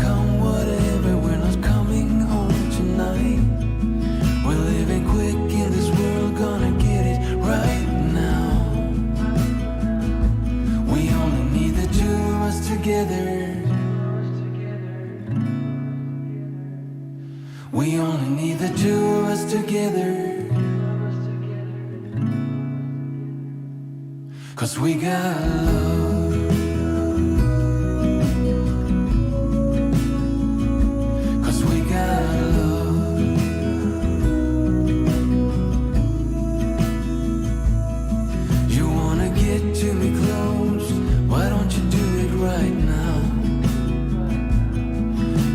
come whatever, we're not coming home tonight. We're living quick in this world, gonna get it right now. We only need the two of us together. We only need the two of us together. 'Cause we got love. 'Cause we got love. You wanna get to me close, why don't you do it right now?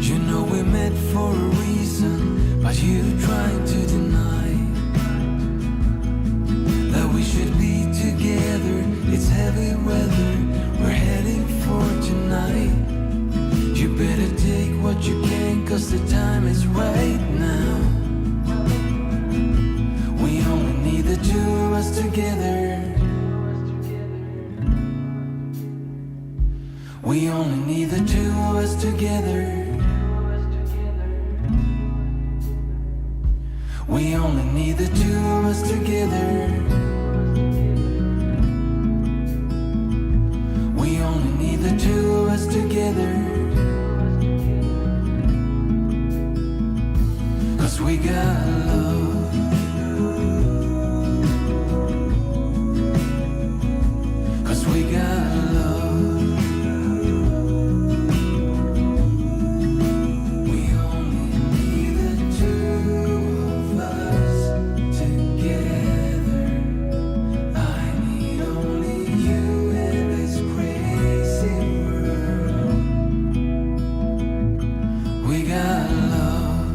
You know we met for a reason, but you trying to deny that we should be together. It's heavy weather we're heading for tonight. You better take what you can, 'cause the time is right now. We only need the two of us together. We only need the two of us together. We only need the two of us together. We only need the two of us together. 'Cause we got love. 'Cause we got love. We only need the two of us together. I need only you in this crazy world. We got love.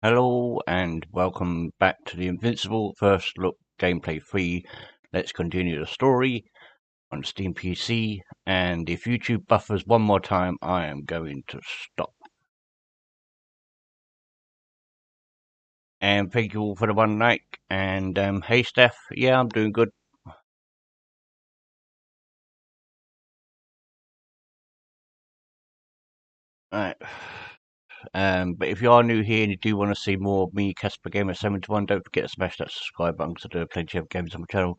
Hello and welcome back to the Invincible First Look Gameplay 3. Let's continue the story on Steam PC, and if YouTube buffers one more time, I am going to stop. And thank you all for the one like, and hey Steph, yeah, I'm doing good. Alright. But if you are new here and you do want to see more of me, Casper Gamer 71, don't forget to smash that subscribe button because I do plenty of games on my channel.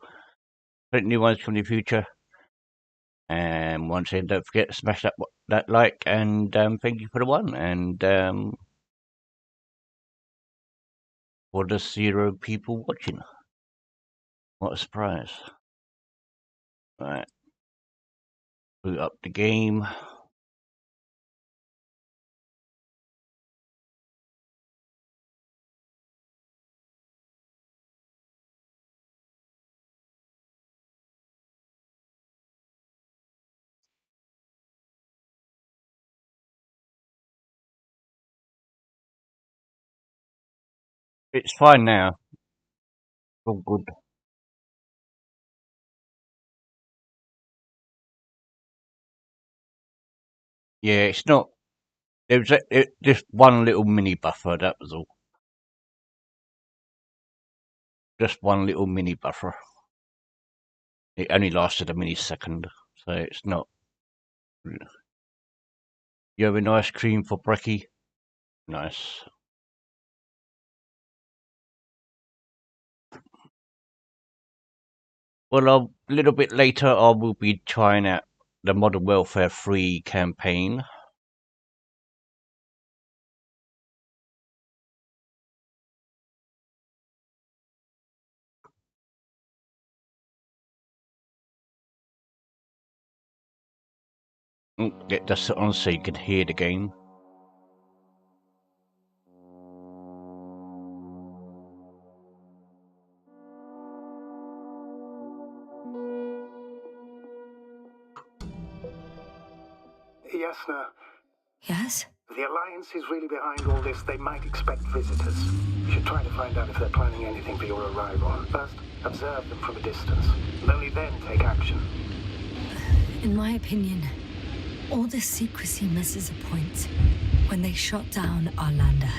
Plenty new ones from the future. And once again, don't forget to smash that like, and thank you for the one. And for the 0 people watching, what a surprise! Right, boot up the game. It's fine now. All good. Yeah, it's not. There was just one little mini buffer. That was all. Just one little mini buffer. It only lasted a millisecond, so it's not. You have an ice cream for brekkie? Nice. Well, a little bit later, I will be trying out the Modern Welfare 3 campaign. Get this on so you can hear the game. Yasna. Yes? If the Alliance is really behind all this, they might expect visitors. You should try to find out if they're planning anything for your arrival. First, observe them from a distance, and only then take action. In my opinion, all this secrecy misses a point. When they shot down our lander,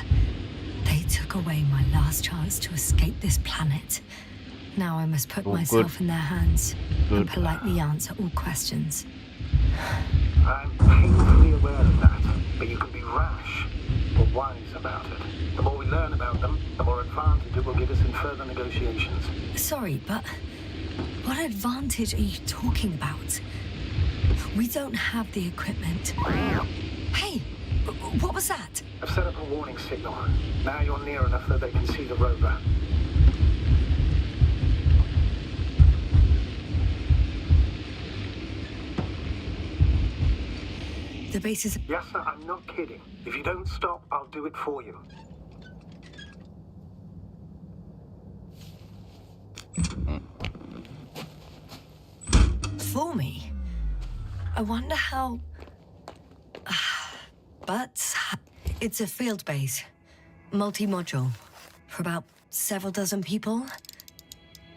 they took away my last chance to escape this planet. Now I must put myself in their hands and politely answer all questions. I'm painfully aware of that, but you can be rash or wise about it. The more we learn about them, the more advantage it will give us in further negotiations. Sorry, but what advantage are you talking about? We don't have the equipment. Hey, what was that? I've set up a warning signal. Now you're near enough that they can see the rover. The base is... Yasna, I'm not kidding. If you don't stop, I'll do it for you. For me? I wonder how... But it's a field base. Multi-module. For about several dozen people.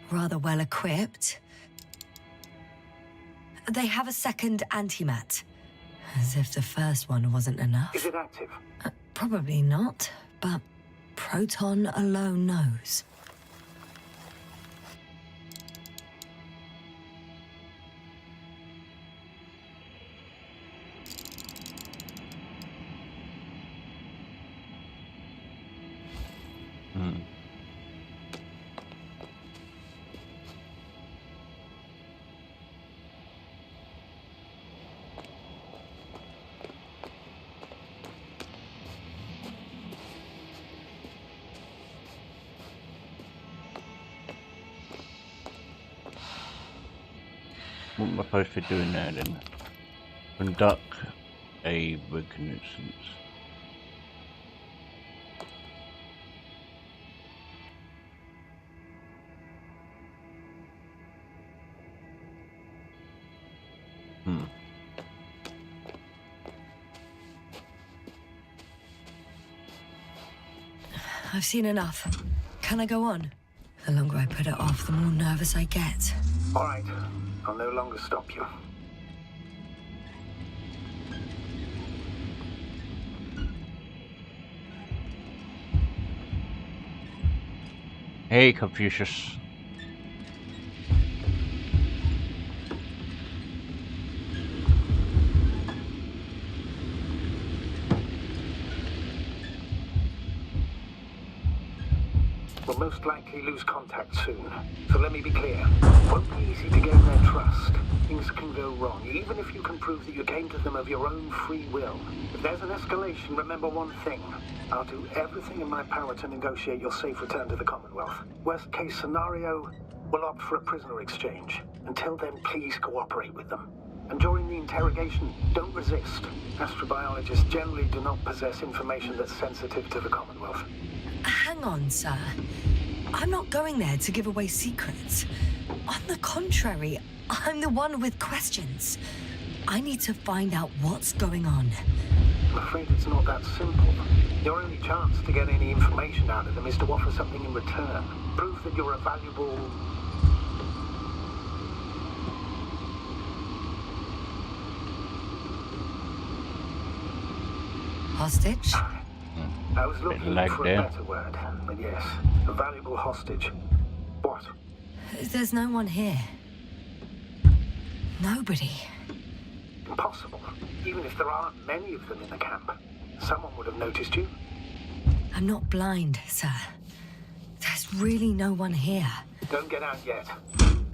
Rather well equipped. They have a second antimat. As if the first one wasn't enough. Is it active? Probably not, but Proton alone knows. What am I supposed to be doing now then? Conduct a reconnaissance. I've seen enough. Can I go on? The longer I put it off, the more nervous I get. All right. I'll no longer stop you. Hey, Confucius. We'll most likely lose contact soon. So let me be clear. It won't be easy to gain their trust. Things can go wrong, even if you can prove that you came to them of your own free will. If there's an escalation, remember one thing. I'll do everything in my power to negotiate your safe return to the Commonwealth. Worst case scenario, we'll opt for a prisoner exchange. Until then, please cooperate with them. And during the interrogation, don't resist. Astrobiologists generally do not possess information that's sensitive to the Commonwealth. Hang on, sir. I'm not going there to give away secrets. On the contrary, I'm the one with questions. I need to find out what's going on. I'm afraid it's not that simple. Your only chance to get any information out of them is to offer something in return. Prove that you're a valuable... Hostage? I was looking Like for there. a better word, but yes, a valuable hostage. What? There's no one here. Nobody. Impossible. Even if there aren't many of them in the camp, someone would have noticed you. I'm not blind, sir. There's really no one here. Don't get out yet.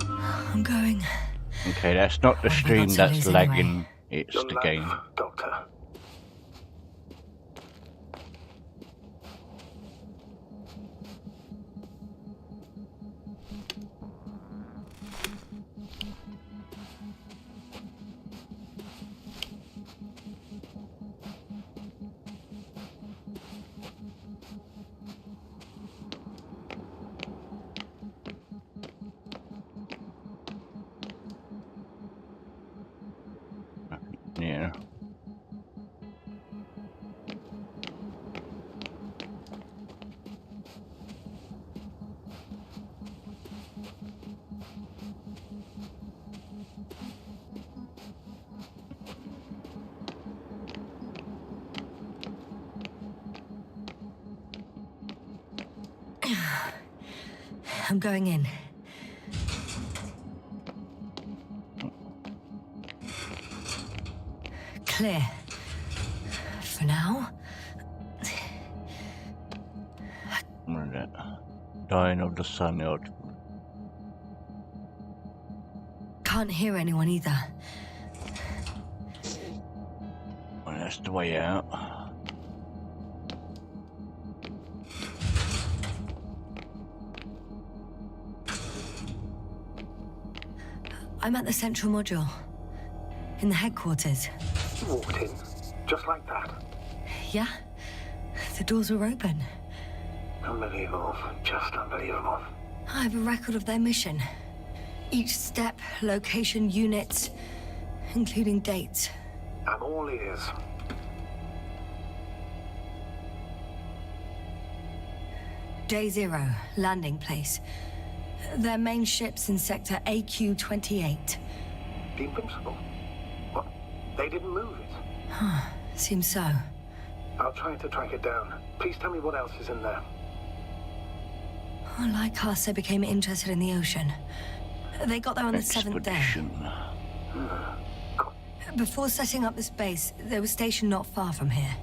I'm going. Okay, that's not the What have I stream got to that's lose anyway? lagging, it's Your the life, game. Doctor. Yeah. I'm going in. Clear. For now. Dying of the sun. Can't hear anyone either. Well, that's the way out. I'm at the central module. In the headquarters. You walked in, just like that. Yeah? The doors were open. Unbelievable. Just unbelievable. I have a record of their mission. Each step, location, units, including dates. I'm all ears. Day 0, landing place. Their main ship's in sector AQ-28. The Invincible? What? They didn't move it? Seems so. I'll try to track it down. Please tell me what else is in there. Like us, they became interested in the ocean. They got there on the 7th day. Expedition. Before setting up this base, they were stationed not far from here.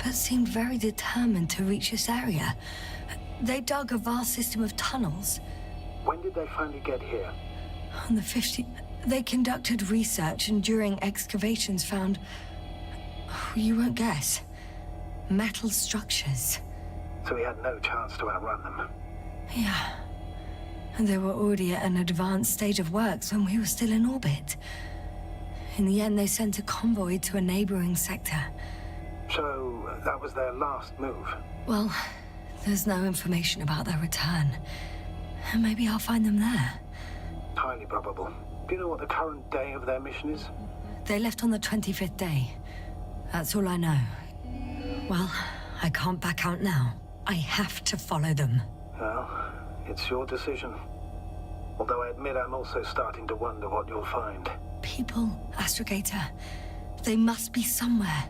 But seemed very determined to reach this area. They dug a vast system of tunnels. When did they finally get here? On the 15th, they conducted research and during excavations found... you won't guess. Metal structures. So we had no chance to outrun them. Yeah. And they were already at an advanced stage of works when we were still in orbit. In the end, they sent a convoy to a neighboring sector. So that was their last move. Well, there's no information about their return. Maybe I'll find them there. Highly probable. Do you know what the current day of their mission is? They left on the 25th day. That's all I know. Well, I can't back out now. I have to follow them. Well, it's your decision. Although I admit I'm also starting to wonder what you'll find. People, Astrogator. They must be somewhere.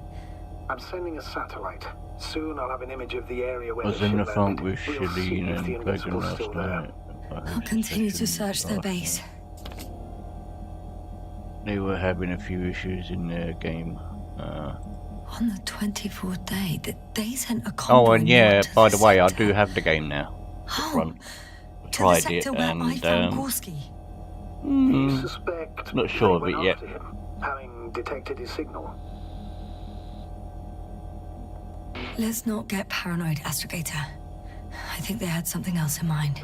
I'm sending a satellite. Soon I'll have an image of the area where Was the in the ship front landed. with We'll see Shireen if the and Dragon Invincible's last still there. night. I'll continue to search their base. They were having a few issues in their game. On the 24th day, they sent a convoy. Oh, and yeah, not to by the way, I sector. do have the game now. Oh, Front. to the Tried it sector where I and found Gorski. You suspect not sure of they it went yet. after him, having detected his signal. Let's not get paranoid, Astrogator. I think they had something else in mind.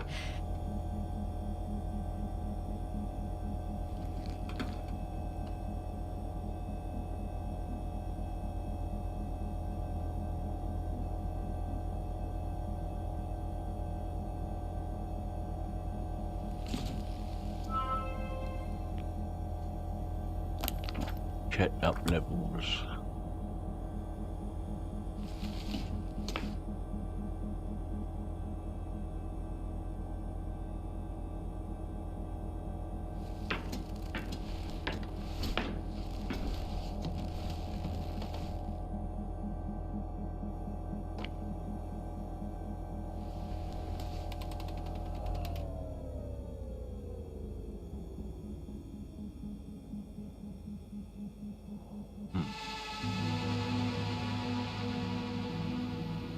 Check up levels.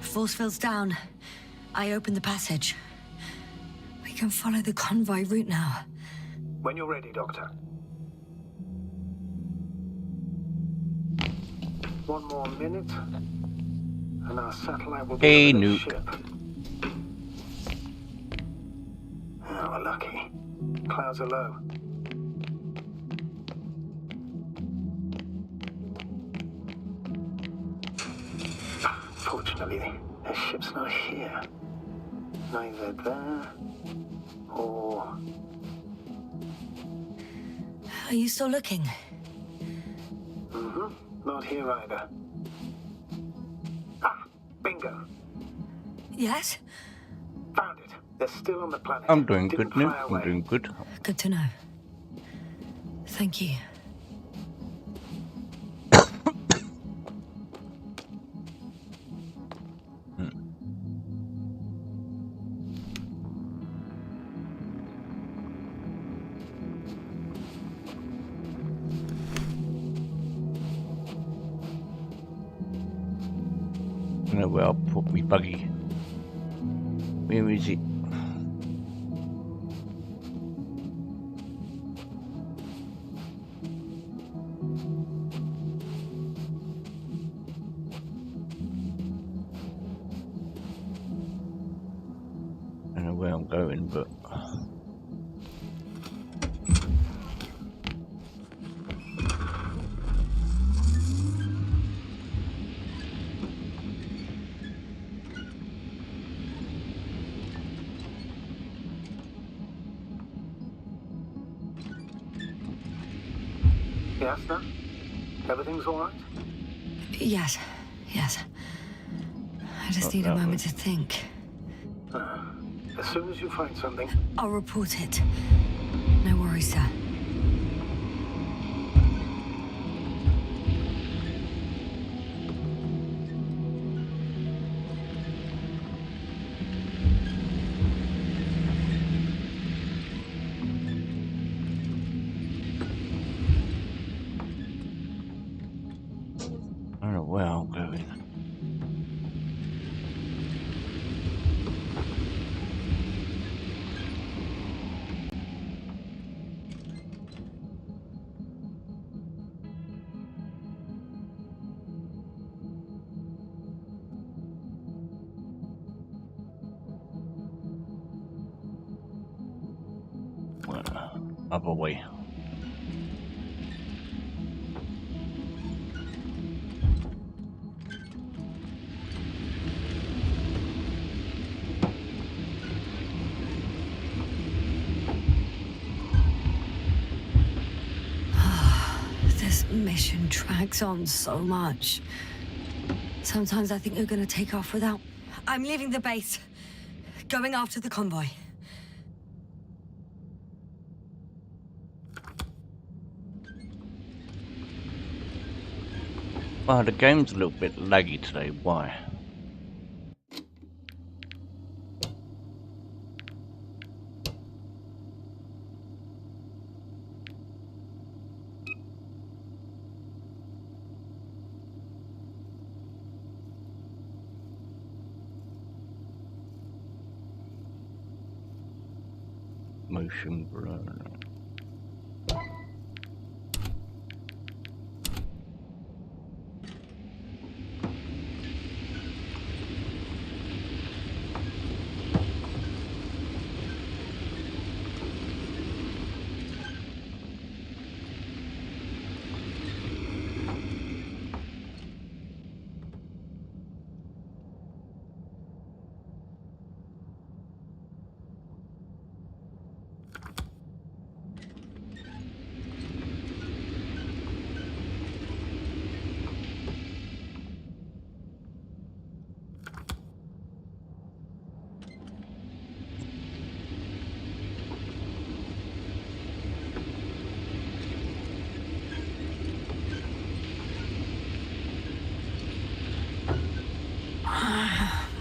Force field's down. I opened the passage. We can follow the convoy route now. When you're ready, Doctor. One more minute, and our satellite will be Hey, over the Nuke. ship. Oh, we're lucky. Clouds are low. Fortunately, the ship's not here. Neither there or... Are you still looking? Not here either. Ah, bingo. Yes? Found it. They're still on the planet. I'm doing Didn't good now. fly I'm away. doing good. Good to know. Thank you. I know where I'll put me buggy. Where is it? I don't know where I'm going, but Yasna? Everything's all right? Yes, yes. I just Not need a that moment to think. As soon as you find something, I'll report it. No worries, sir. I don't know where I'm going. Other way. This mission drags on so much. Sometimes I think you're gonna take off without I'm leaving the base. Going after the convoy. Well, the game's a little bit laggy today. Why? Motion blur.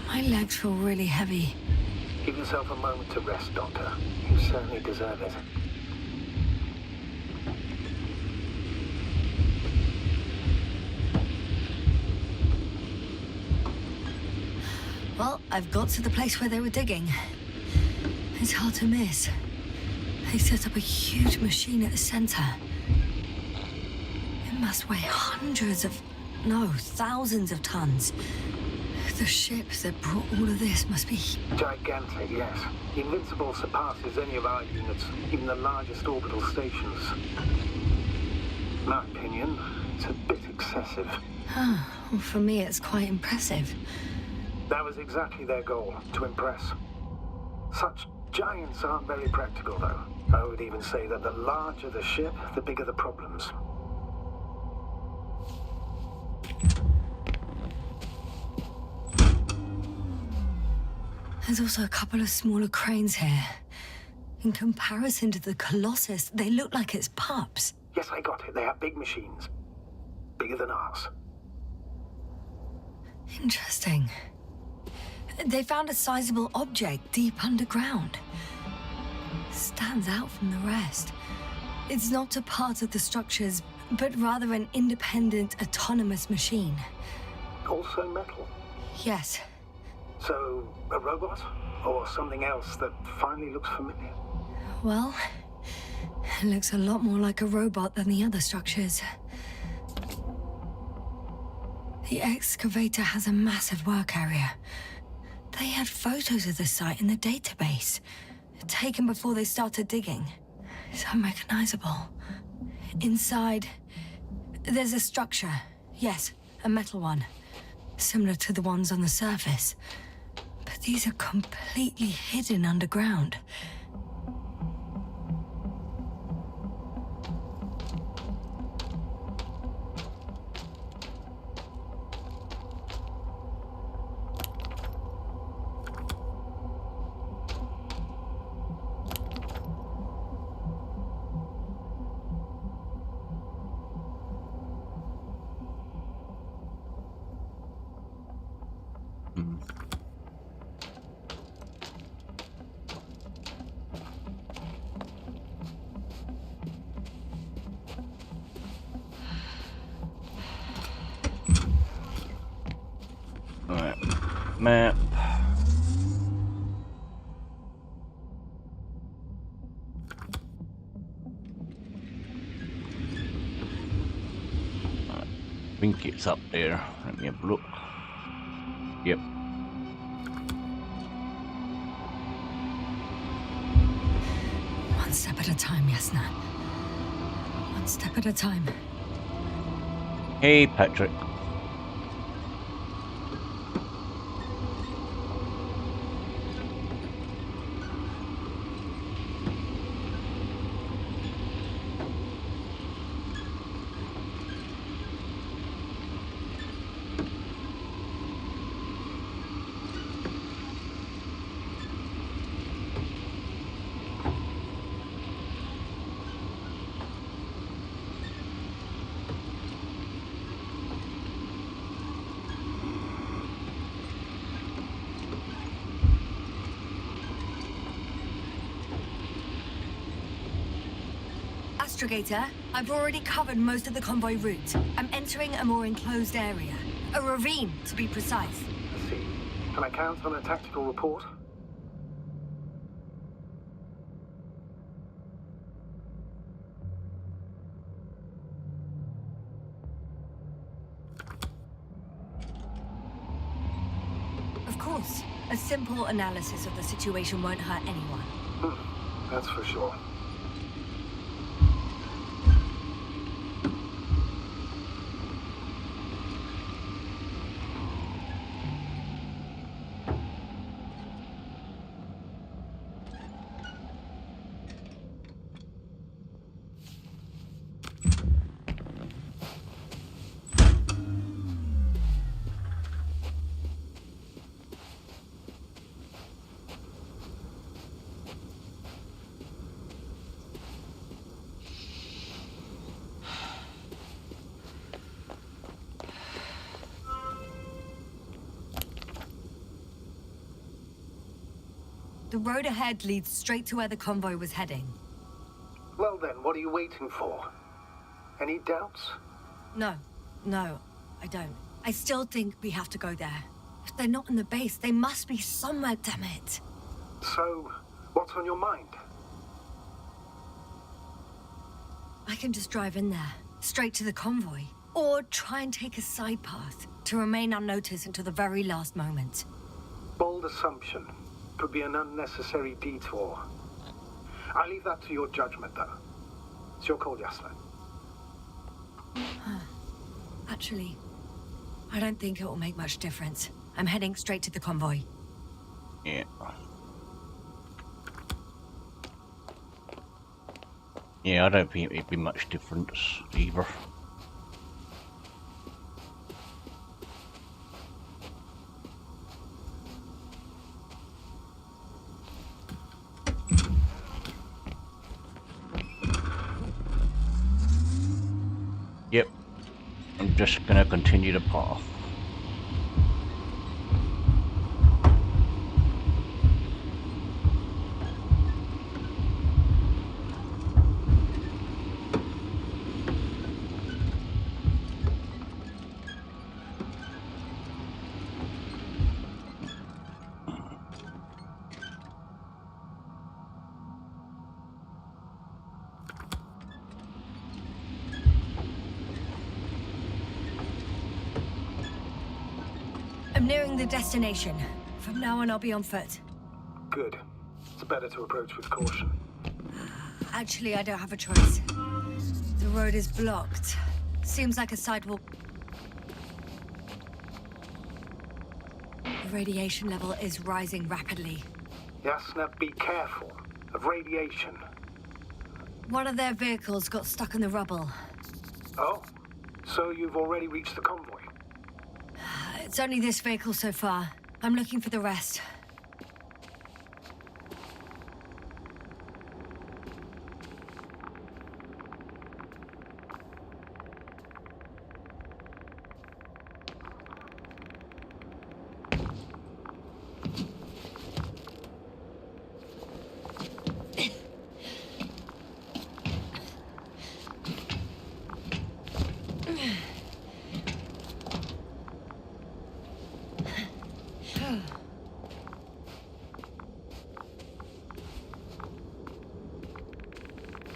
My legs feel really heavy. Give yourself a moment to rest, Doctor. You certainly deserve it. Well, I've got to the place where they were digging. It's hard to miss. They set up a huge machine at the center. It must weigh hundreds of, no, thousands of tons. The ship that brought all of this must be... Gigantic, yes. Invincible surpasses any of our units, even the largest orbital stations. In my opinion, it's a bit excessive. Well, for me, it's quite impressive. That was exactly their goal, to impress. Such giants aren't very practical, though. I would even say that the larger the ship, the bigger the problems. There's also a couple of smaller cranes here. In comparison to the Colossus, they look like it's pups. Yes, I got it. They have big machines. Bigger than ours. Interesting. They found a sizable object deep underground. Stands out from the rest. It's not a part of the structures, but rather an independent, autonomous machine. Also metal. Yes. So, a robot? Or something else that finally looks familiar? Well, it looks a lot more like a robot than the other structures. The excavator has a massive work area. They had photos of the site in the database, taken before they started digging. It's unrecognizable. Inside, there's a structure. Yes, a metal one. Similar to the ones on the surface. But these are completely hidden underground. Map. I think it's up there. Let me have a look. Yep. One step at a time, Yasna. One step at a time. Hey, Patrick. Astrogator, I've already covered most of the convoy route. I'm entering a more enclosed area. A ravine, to be precise. I see. Can I count on a tactical report? Of course. A simple analysis of the situation won't hurt anyone. That's for sure. The road ahead leads straight to where the convoy was heading. Well then, what are you waiting for? Any doubts? No, I don't. I still think we have to go there. If they're not in the base, they must be somewhere, damn it. So, what's on your mind? I can just drive in there, straight to the convoy. Or try and take a side path to remain unnoticed until the very last moment. Bold assumption. Could be an unnecessary detour. I leave that to your judgment, though. It's your call, Yasna. Actually, I don't think it will make much difference. I'm heading straight to the convoy. Yeah. Yeah, I don't think it'd be much difference either. Yep, I'm just gonna continue the path. I'm nearing the destination. From now on, I'll be on foot. Good. It's better to approach with caution. Actually, I don't have a choice. The road is blocked. Seems like a sidewalk. The radiation level is rising rapidly. Yasna, be careful of radiation. One of their vehicles got stuck in the rubble. Oh, so you've already reached the convoy? It's only this vehicle so far. I'm looking for the rest.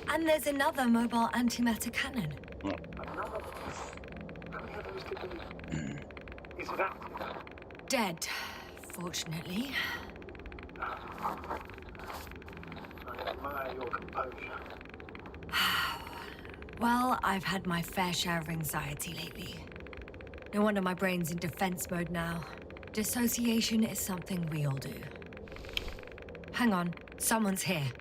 And there's another mobile antimatter cannon. Another one? How many of those did they... Is it active? Dead, fortunately. I admire your composure. Well, I've had my fair share of anxiety lately. No wonder my brain's in defense mode now. Dissociation is something we all do. Hang on, someone's here.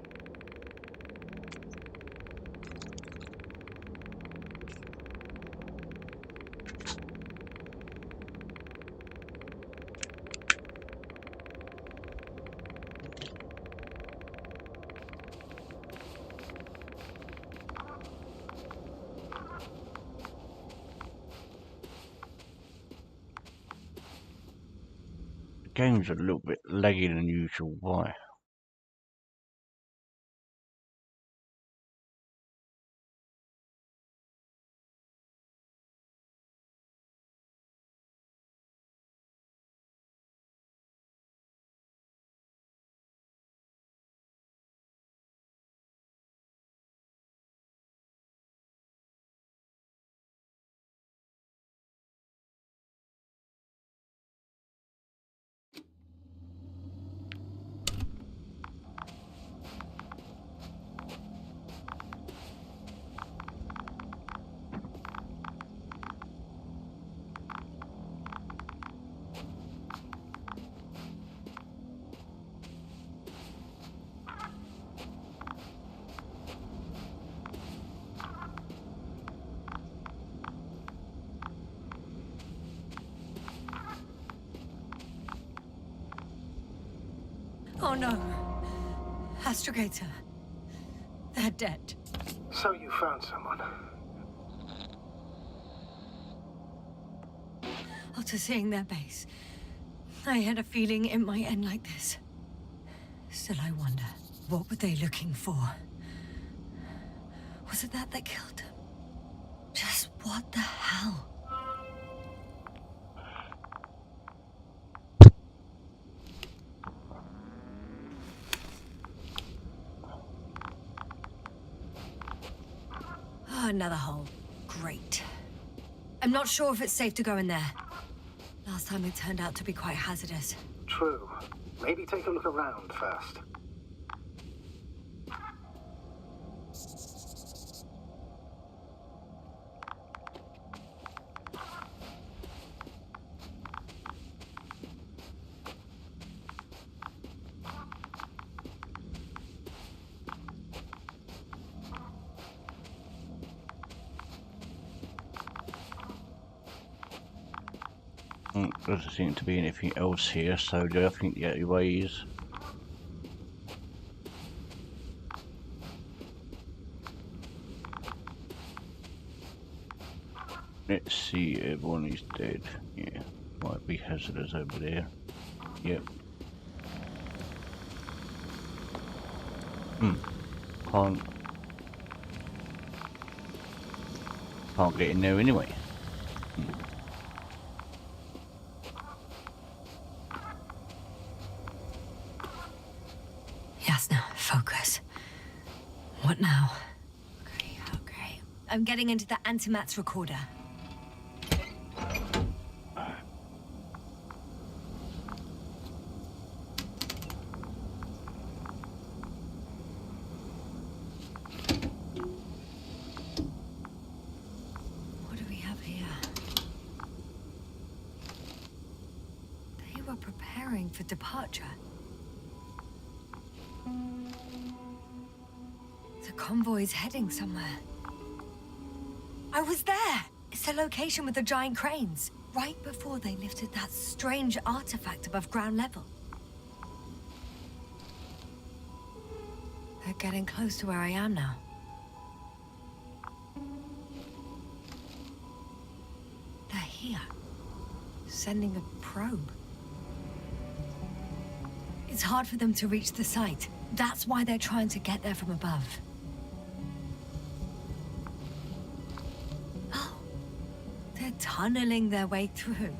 The game's a little bit laggy than usual. Why? Oh no. Astrogator. They're dead. So you found someone. After seeing their base, I had a feeling it might end like this. Still, I wonder, what were they looking for? Was it that killed them? Just what the hell? Oh, another hole. Great. I'm not sure if it's safe to go in there. Last time it turned out to be quite hazardous. True. Maybe take a look around first. Doesn't seem to be anything else here, so I think the only way is let's see, everyone is dead. Yeah, might be hazardous over there. Yep. Can't get in there anyway. Yasna, focus. What now? Okay. I'm getting into the antimatter recorder. What do we have here? They were preparing for departure. The convoy's heading somewhere. I was there! It's the location with the giant cranes, right before they lifted that strange artifact above ground level. They're getting close to where I am now. They're here, sending a probe. It's hard for them to reach the site. That's why they're trying to get there from above. Oh, they're tunneling their way through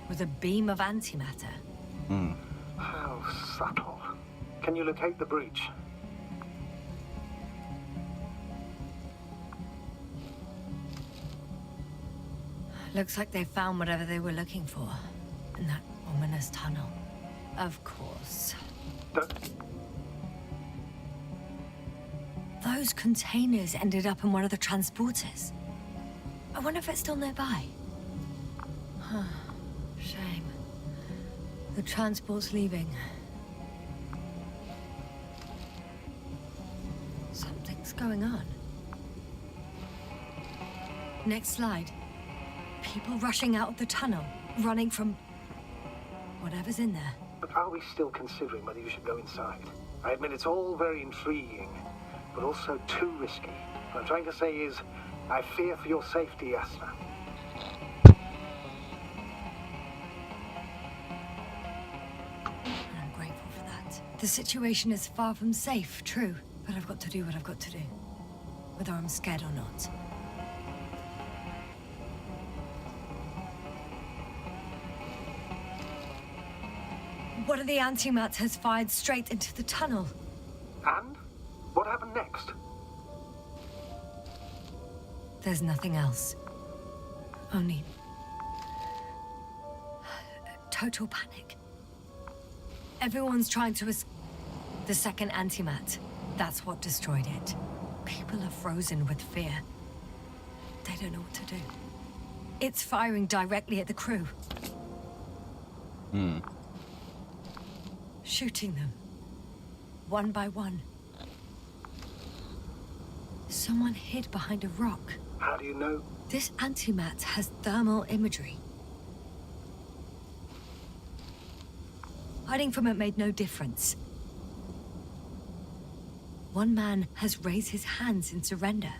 with a beam of antimatter. How subtle. Can you locate the breach? Looks like they found whatever they were looking for in that ominous tunnel. Of course. Those containers ended up in one of the transporters. I wonder if it's still nearby. Huh. Shame. The transport's leaving. Something's going on. Next slide. People rushing out of the tunnel, running from whatever's in there. But are we still considering whether you should go inside? I admit it's all very intriguing, but also too risky. What I'm trying to say is, I fear for your safety, Yasna. I'm grateful for that. The situation is far from safe, true, but I've got to do what I've got to do, whether I'm scared or not. One of the antimats has fired straight into the tunnel. And? What happened next? There's nothing else. Only total panic. Everyone's trying to the second antimat. That's what destroyed it. People are frozen with fear. They don't know what to do. It's firing directly at the crew. Shooting them. One by one. Someone hid behind a rock. How do you know? This antimat has thermal imagery. Hiding from it made no difference. one man has raised his hands in surrender.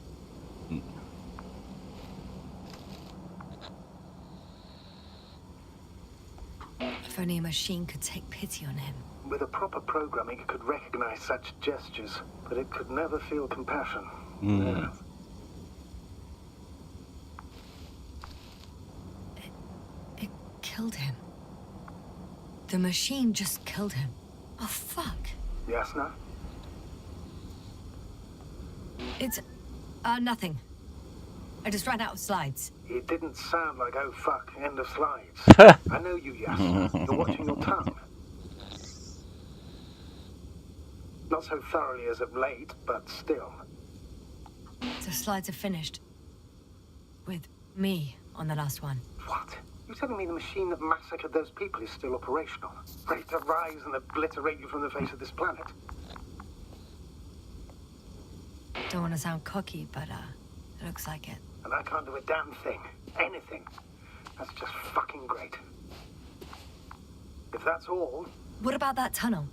If only a machine could take pity on him. With a proper programming, it could recognize such gestures, but it could never feel compassion. Yeah. It killed him. The machine just killed him. Oh, fuck. Yasna? It's, nothing. I just ran out of slides. It didn't sound like, oh fuck, end of slides. I know you, Yasna. You're watching your tongue. Not so thoroughly as of late, but still. The slides are finished. With me on the last one. What? You're telling me the machine that massacred those people is still operational? Ready to rise and obliterate you from the face of this planet? Don't want to sound cocky, but, it looks like it. And I can't do a damn thing. Anything. That's just fucking great. If that's all... What about that tunnel?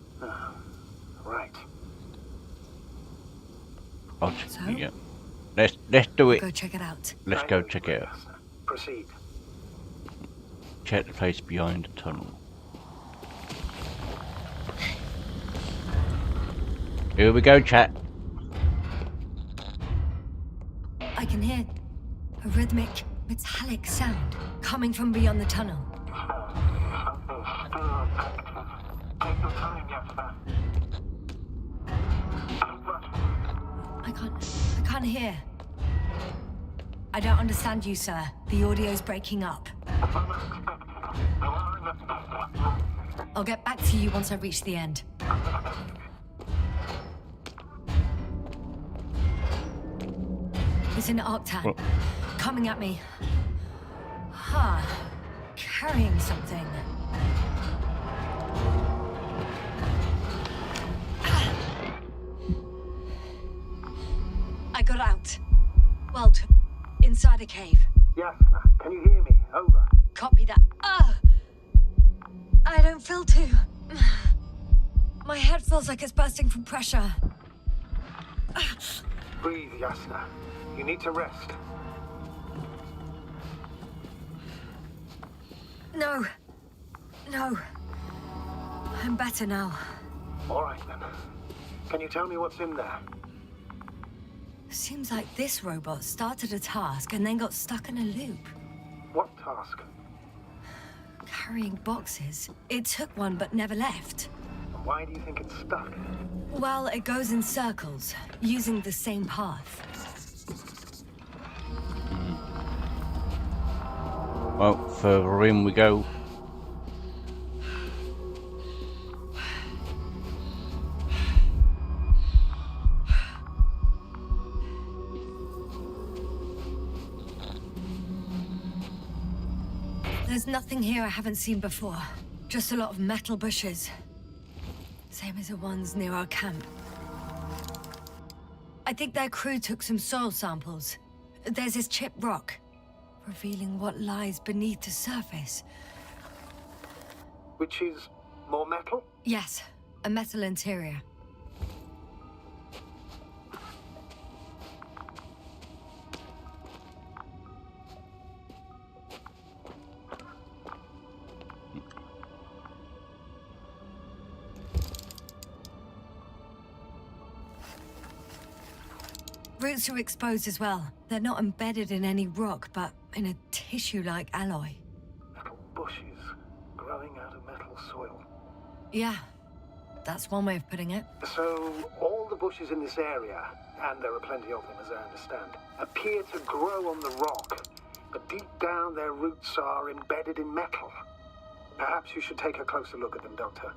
Right. So? Yeah. Let's do it. Go check it out. Let's go check it out. Proceed. Check the place behind the tunnel. Here we go, chat. I can hear a rhythmic, metallic sound coming from beyond the tunnel. Take your time, Yasna. I can't hear. I don't understand you, sir. The audio's breaking up. I'll get back to you once I reach the end. It's an Arctan. Coming at me. Carrying something. I got out. Well, inside a cave. Yasna, can you hear me? Over. Copy that. I don't feel too... My head feels like it's bursting from pressure. Breathe, Yasna. You need to rest. No. I'm better now. All right, then. Can you tell me what's in there? Seems like this robot started a task and then got stuck in a loop. What task? Carrying boxes. It took one but never left. Why do you think it's stuck? Well, it goes in circles, using the same path. Well, further in we go. There's nothing here I haven't seen before. Just a lot of metal bushes. Same as the ones near our camp. I think their crew took some soil samples. There's this chipped rock, revealing what lies beneath the surface. Which is more metal? Yes, a metal interior. Roots are exposed as well. They're not embedded in any rock, but in a tissue-like alloy. Little bushes growing out of metal soil. Yeah, that's one way of putting it. So, all the bushes in this area, and there are plenty of them as I understand, appear to grow on the rock, but deep down their roots are embedded in metal. Perhaps you should take a closer look at them, Doctor.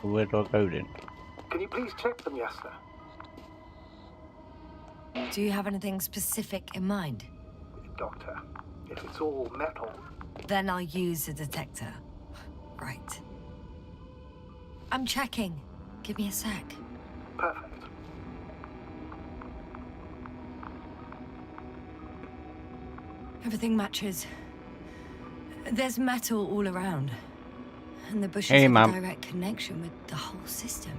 Where do I go then? Can you please check them, Yasna? Do you have anything specific in mind? Doctor, if it's all metal... Then I'll use a detector. Right. I'm checking. Give me a sec. Perfect. Everything matches. There's metal all around. And the bushes Hey, have Mum. a direct connection with the whole system.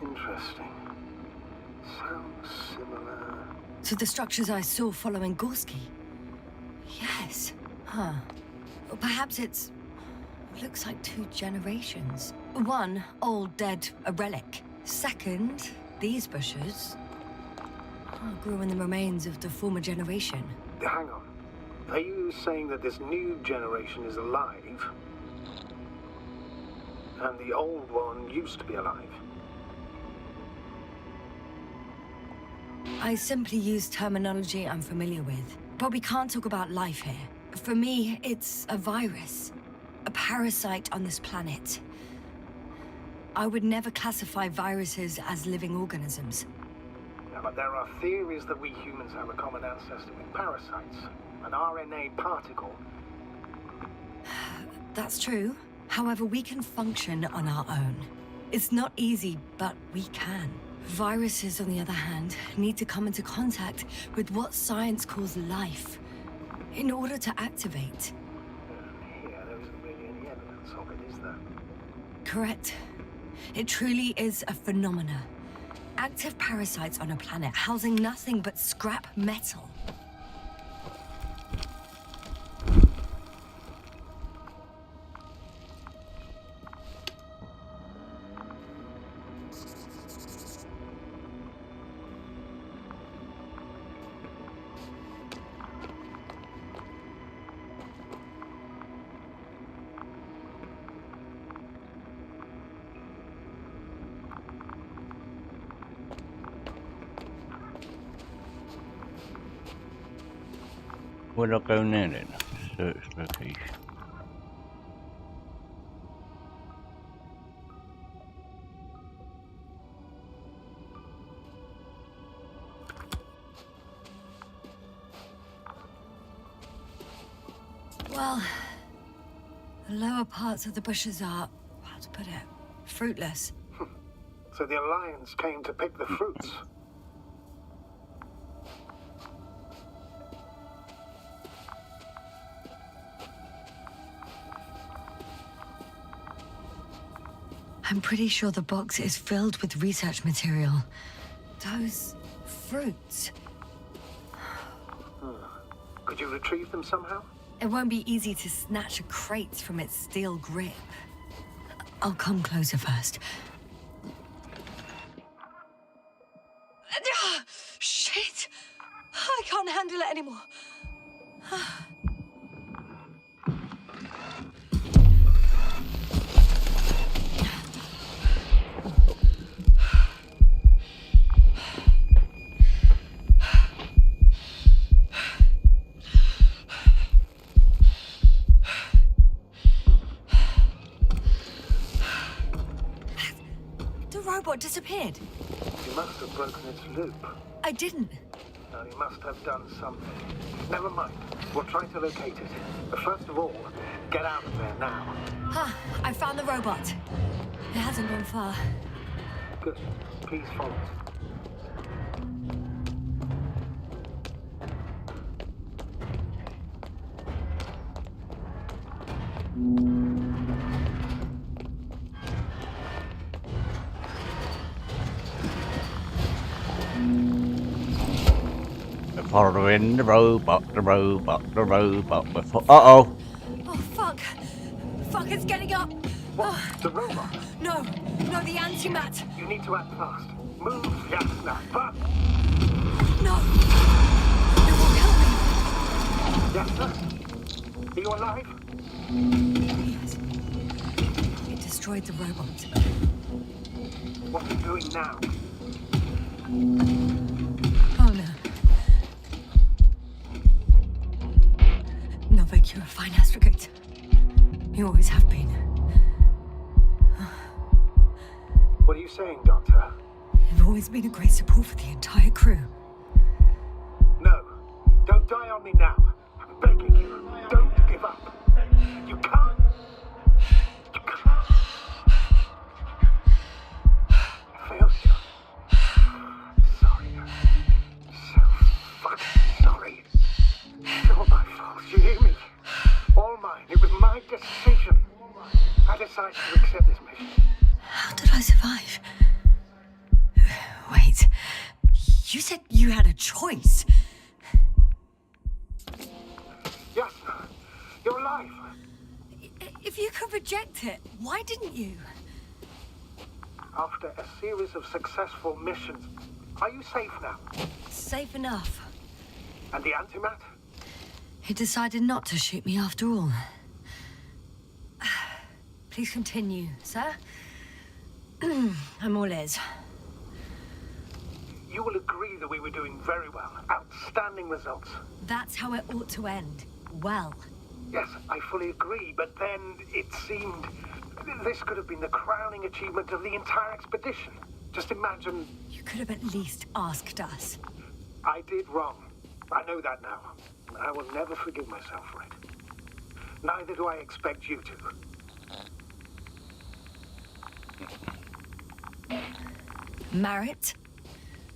Interesting. Sounds similar. To the structures I saw following Gorski. Yes. Huh. Or perhaps it looks like 2 generations. One, old, dead, a relic. Second, these bushes grew in the remains of the former generation. Hang on. Are you saying that this new generation is alive? And the old one used to be alive? I simply use terminology I'm familiar with. But we can't talk about life here. For me, it's a virus. A parasite on this planet. I would never classify viruses as living organisms. Yeah, but there are theories that we humans have a common ancestor with parasites. An RNA particle. That's true. However, we can function on our own. It's not easy, but we can. Viruses, on the other hand, need to come into contact with what science calls life in order to activate. Here, there isn't really any evidence of it, is there? Correct. It truly is a phenomena. Active parasites on a planet housing nothing but scrap metal. We're not going in then. Search location. Well, the lower parts of the bushes are, how to put it, fruitless. So the Alliance came to pick the fruits. I'm pretty sure the box is filled with research material. Those fruits. Could you retrieve them somehow? It won't be easy to snatch a crate from its steel grip. I'll come closer first. Shit! I can't handle it anymore. The robot disappeared. You must have broken its loop. I didn't. Now, you must have done something. Never mind. We'll try to locate it. But first of all, get out of there now. I found the robot. It hasn't gone far. Good. Please follow it. Following the robot. Uh-oh. Oh, fuck. Fuck, it's getting up. What? The robot? No, the antimat. You need to act fast. Move, Yasna. Fast! No. It will kill me. Yasna? Are you alive? Yes. It destroyed the robot. What are you doing now? Oh, no. Novik, you're a fine Astrogator. You always have been. What are you saying, Doctor? You've always been a great support for the entire crew. No. Don't die on me now. I'm begging you. Don't give up. You can't. You can't. I failed you. Sorry. So fucking sorry. It's all my fault. You hear me? All mine. It was my decision. decided to accept this mission? How did I survive? Wait, you said you had a choice. Yasna, you're alive. If you could reject it, why didn't you? After a series of successful missions, are you safe now? Safe enough. And the antimat? He decided not to shoot me after all. Please continue, sir. I'm all ears. You will agree that we were doing very well. Outstanding results. That's how it ought to end. Well. Yes, I fully agree, but then it seemed this could have been the crowning achievement of the entire expedition. Just imagine... You could have at least asked us. I did wrong. I know that now. I will never forgive myself for it. Neither do I expect you to. Marit?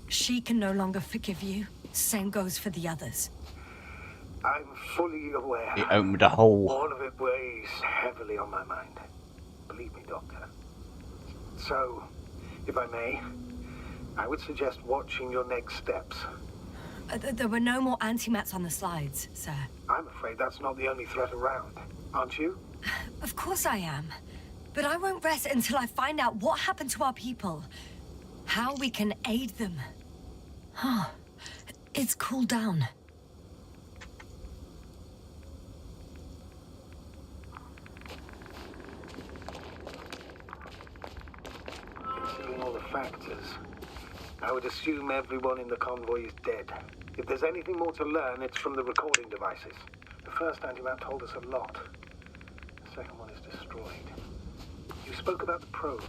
She can no longer forgive you. Same goes for the others. I'm fully aware. It opened a hole. All of it weighs heavily on my mind. Believe me, Doctor. So, if I may, I would suggest watching your next steps. There were no more antimats on the slides, sir. I'm afraid that's not the only threat around, aren't you? Of course I am. But I won't rest until I find out what happened to our people. How we can aid them. Huh. It's cooled down. Considering all the factors, I would assume everyone in the convoy is dead. If there's anything more to learn, it's from the recording devices. The first antimat told us a lot. The second one is destroyed. You spoke about the probe.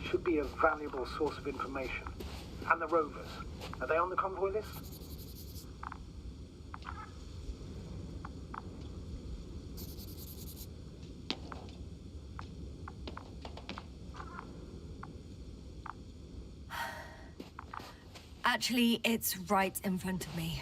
Should be a valuable source of information. And the rovers. Are they on the convoy list? Actually, it's right in front of me.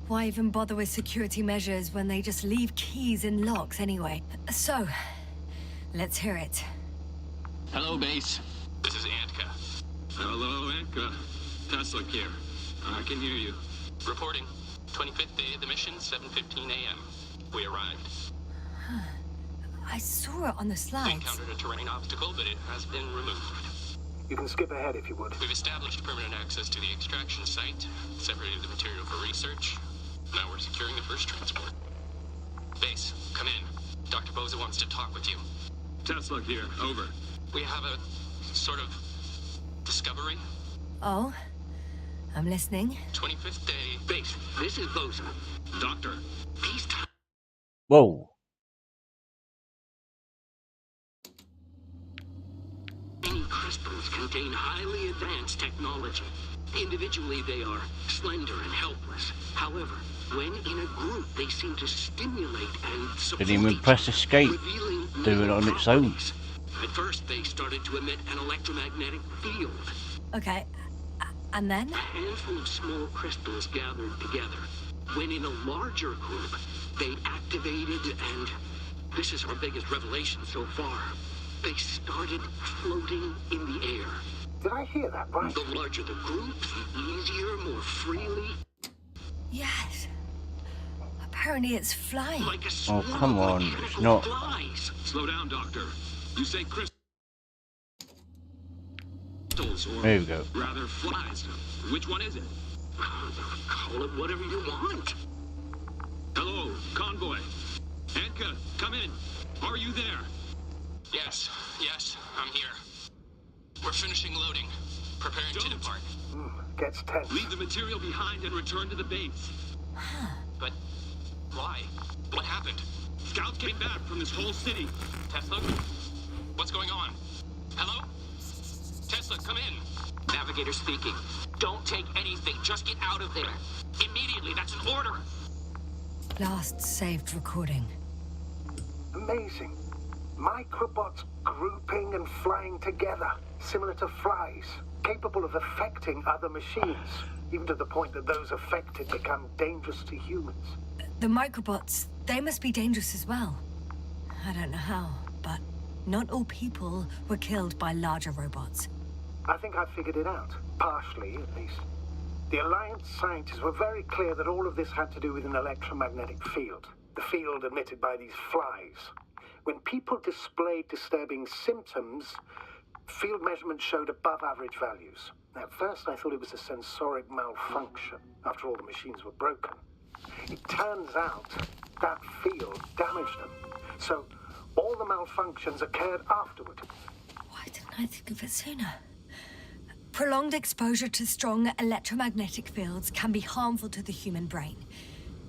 Why even bother with security measures when they just leave keys in locks anyway? So, let's hear it. Hello, base. This is Antka. Hello, Antka. Tesla here. I can hear you. Reporting. 25th day of the mission, 7:15 a.m. We arrived. I saw it on the We slides. encountered a terrain obstacle, but it has been removed. You can skip ahead if you would. We've established permanent access to the extraction site, separated the material for research. Now we're securing the first transport. Base, come in. Dr. Boza wants to talk with you. Tesla here. Over. We have a sort of discovery. Oh, I'm listening. 25th day. Base, this is Boza. Doctor, these Whoa. tiny crystals contain highly advanced technology. Individually, they are slender and helpless. However, when in a group, they seem to stimulate and support Didn't even each press other, escape. revealing Do it new on its own. properties. At first, they started to emit an electromagnetic field. Okay, and then? A handful of small crystals gathered together. When in a larger group, they activated and... This is our biggest revelation so far. They started floating in the air. Did I hear that right? The larger the group, the easier, more freely. Yes. Apparently it's flying. Like a Oh, swarm come of on. mechanical It's not. flies. Slow down, Doctor. You say crystals or There we go. rather flies. Which one is it? Call it whatever you want. Convoy. Anka, come in. Are you there? Yes, I'm here. We're finishing loading. Preparing to depart. Gets tense. Leave the material behind and return to the base. But why? What happened? Scouts came back from this whole city. Tesla? What's going on? Hello? Tesla, come in. Navigator speaking. Don't take anything. Just get out of there. Immediately. That's an order. Last saved recording. Amazing. Microbots grouping and flying together, similar to flies, capable of affecting other machines, even to the point that those affected become dangerous to humans. The microbots, they must be dangerous as well. I don't know how, but not all people were killed by larger robots. I think I figured it out, partially at least. The Alliance scientists were very clear that all of this had to do with an electromagnetic field, the field emitted by these flies. When people displayed disturbing symptoms, field measurements showed above average values. At first I thought it was a sensoric malfunction, after all the machines were broken. It turns out that field damaged them, so all the malfunctions occurred afterward. Why didn't I think of it sooner? Prolonged exposure to strong electromagnetic fields can be harmful to the human brain.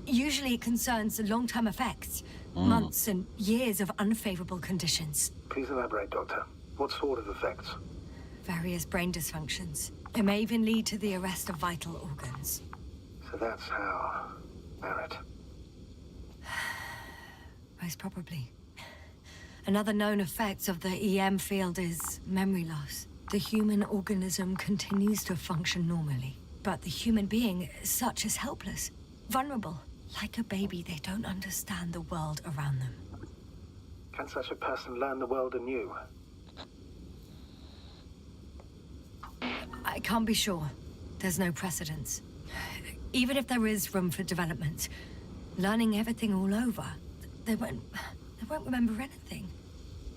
Usually it concerns long-term effects, months and years of unfavorable conditions. Please elaborate, Doctor. What sort of effects? Various brain dysfunctions. It may even lead to the arrest of vital organs. So that's how... Barrett. Most probably. Another known effect of the EM field is memory loss. The human organism continues to function normally, but the human being as such is helpless, vulnerable. Like a baby, they don't understand the world around them. Can such a person learn the world anew? I can't be sure. There's no precedence. Even if there is room for development, learning everything all over, they won't remember anything.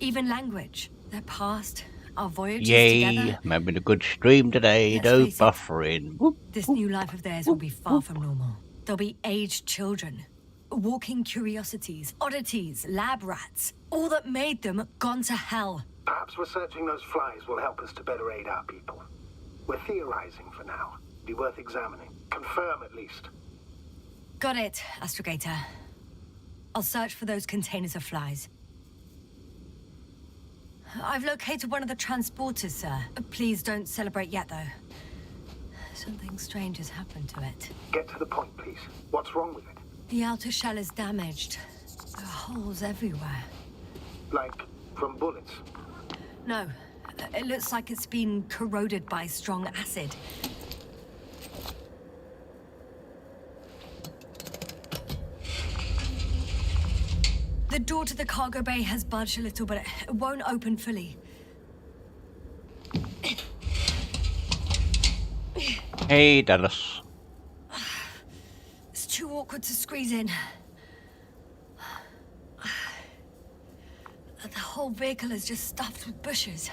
Even language, their past, our voyages together. Yay, I'm having a good stream today, Let's no face it, buffering. Whoop. This new life of theirs will be far from normal. They'll be aged children, walking curiosities, oddities, lab rats. All that made them gone to hell. Perhaps researching those flies will help us to better aid our people. We're theorizing for now. Be worth examining. Confirm at least. Got it, Astrogator. I'll search for those containers of flies. I've located one of the transporters, sir. Please don't celebrate yet, though. Something strange has happened to it. Get to the point, please. What's wrong with it? The outer shell is damaged. There are holes everywhere. Like, from bullets? No, it looks like it's been corroded by strong acid. The door to the cargo bay has budged a little, but it won't open fully. Hey, Dallas. It's too awkward to squeeze in. The whole vehicle is just stuffed with bushes.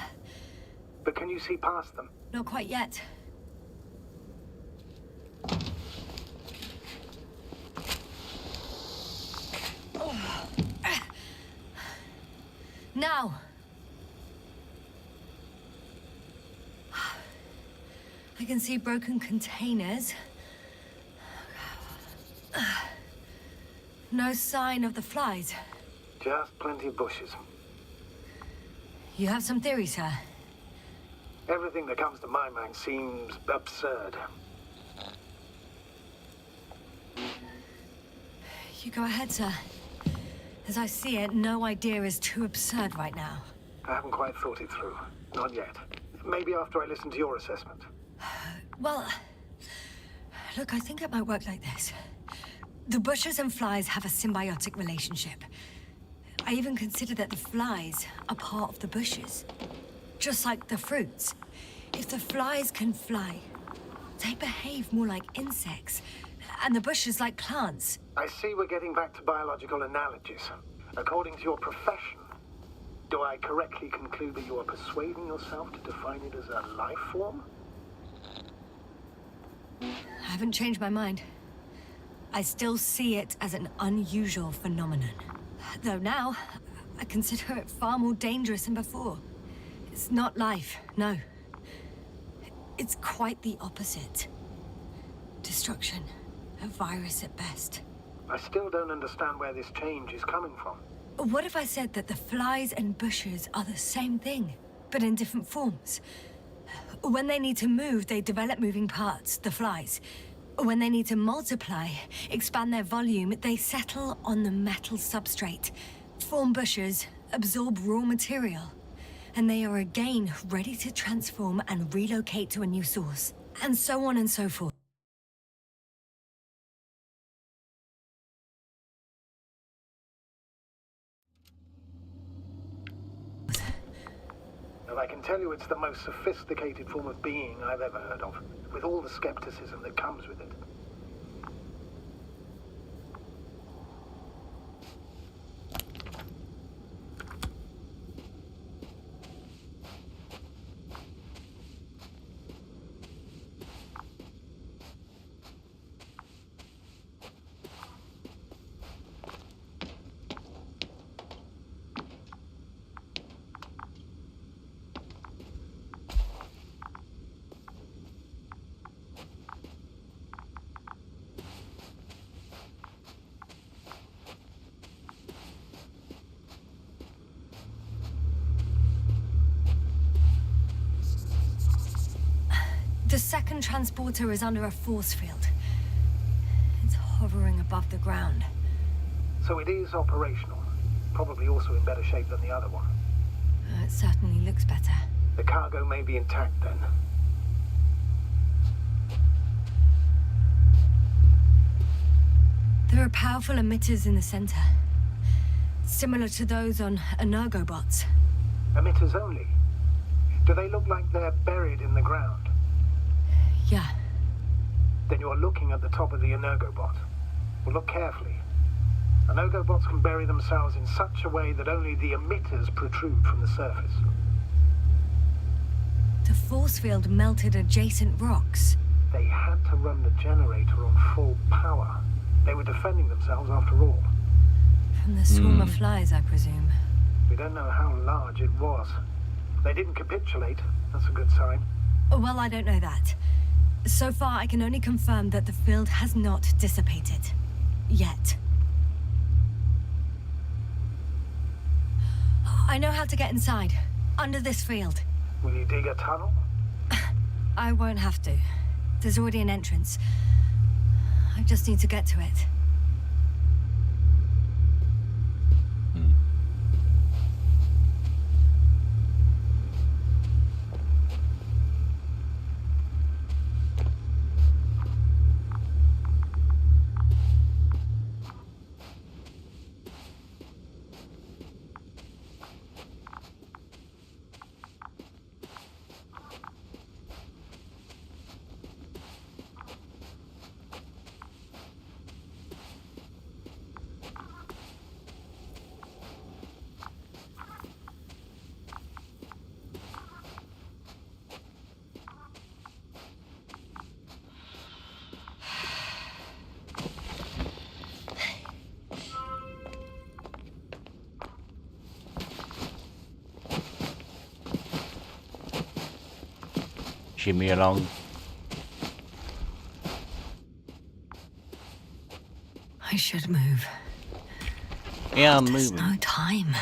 But can you see past them? Not quite yet. Now! I can see broken containers. No sign of the flies. Just plenty of bushes. You have some theories, sir? Everything that comes to my mind seems absurd. You go ahead, sir. As I see it, no idea is too absurd right now. I haven't quite thought it through. Not yet. Maybe after I listen to your assessment. Well, look, I think it might work like this. The bushes and flies have a symbiotic relationship. I even consider that the flies are part of the bushes. Just like the fruits. If the flies can fly, they behave more like insects, and the bushes like plants. I see we're getting back to biological analogies. According to your profession, do I correctly conclude that you are persuading yourself to define it as a life form? I haven't changed my mind. I still see it as an unusual phenomenon. Though now, I consider it far more dangerous than before. It's not life, no. It's quite the opposite. Destruction. A virus at best. I still don't understand where this change is coming from. What if I said that the flies and bushes are the same thing, but in different forms? When they need to move, they develop moving parts, the flies. When they need to multiply, expand their volume, they settle on the metal substrate, form bushes, absorb raw material. And they are again ready to transform and relocate to a new source. And so on and so forth. And I can tell you it's the most sophisticated form of being I've ever heard of, with all the skepticism that comes with it. The second transporter is under a force field. It's hovering above the ground. So it is operational. Probably also in better shape than the other one. It certainly looks better. The cargo may be intact then. There are powerful emitters in the center. Similar to those on Energobots. Emitters only? Do they look like they're buried in the ground? Yeah. Then you're looking at the top of the Energobot. Well, look carefully. Energobots can bury themselves in such a way that only the emitters protrude from the surface. The force field melted adjacent rocks. They had to run the generator on full power. They were defending themselves after all. From the swarm of flies, I presume. We don't know how large it was. They didn't capitulate. That's a good sign. Well, I don't know that. So far, I can only confirm that the field has not dissipated. Yet. I know how to get inside. Under this field. Will you dig a tunnel? I won't have to. There's already an entrance. I just need to get to it. Shimmy along. I should move. Yeah, I'm There's moving. no time.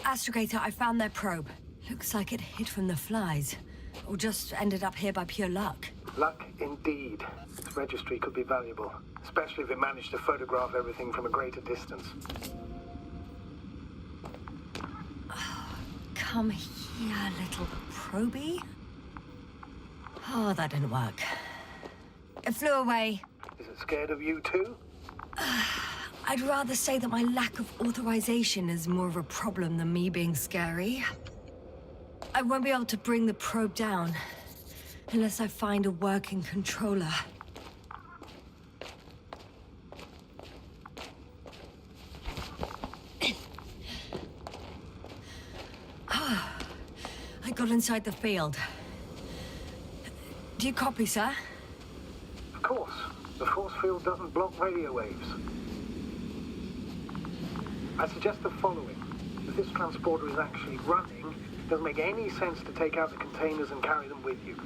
Astrogator, I found their probe. Looks like it hid from the flies. Or just ended up here by pure luck. Luck indeed. This registry could be valuable, especially if it managed to photograph everything from a greater distance. Come here, little probie. Oh, that didn't work. It flew away. Is it scared of you too? I'd rather say that my lack of authorization is more of a problem than me being scary. I won't be able to bring the probe down unless I find a working controller. I got inside the field. Do you copy, sir? Of course. The force field doesn't block radio waves. I suggest the following. If this transporter is actually running, it doesn't make any sense to take out the containers and carry them with you.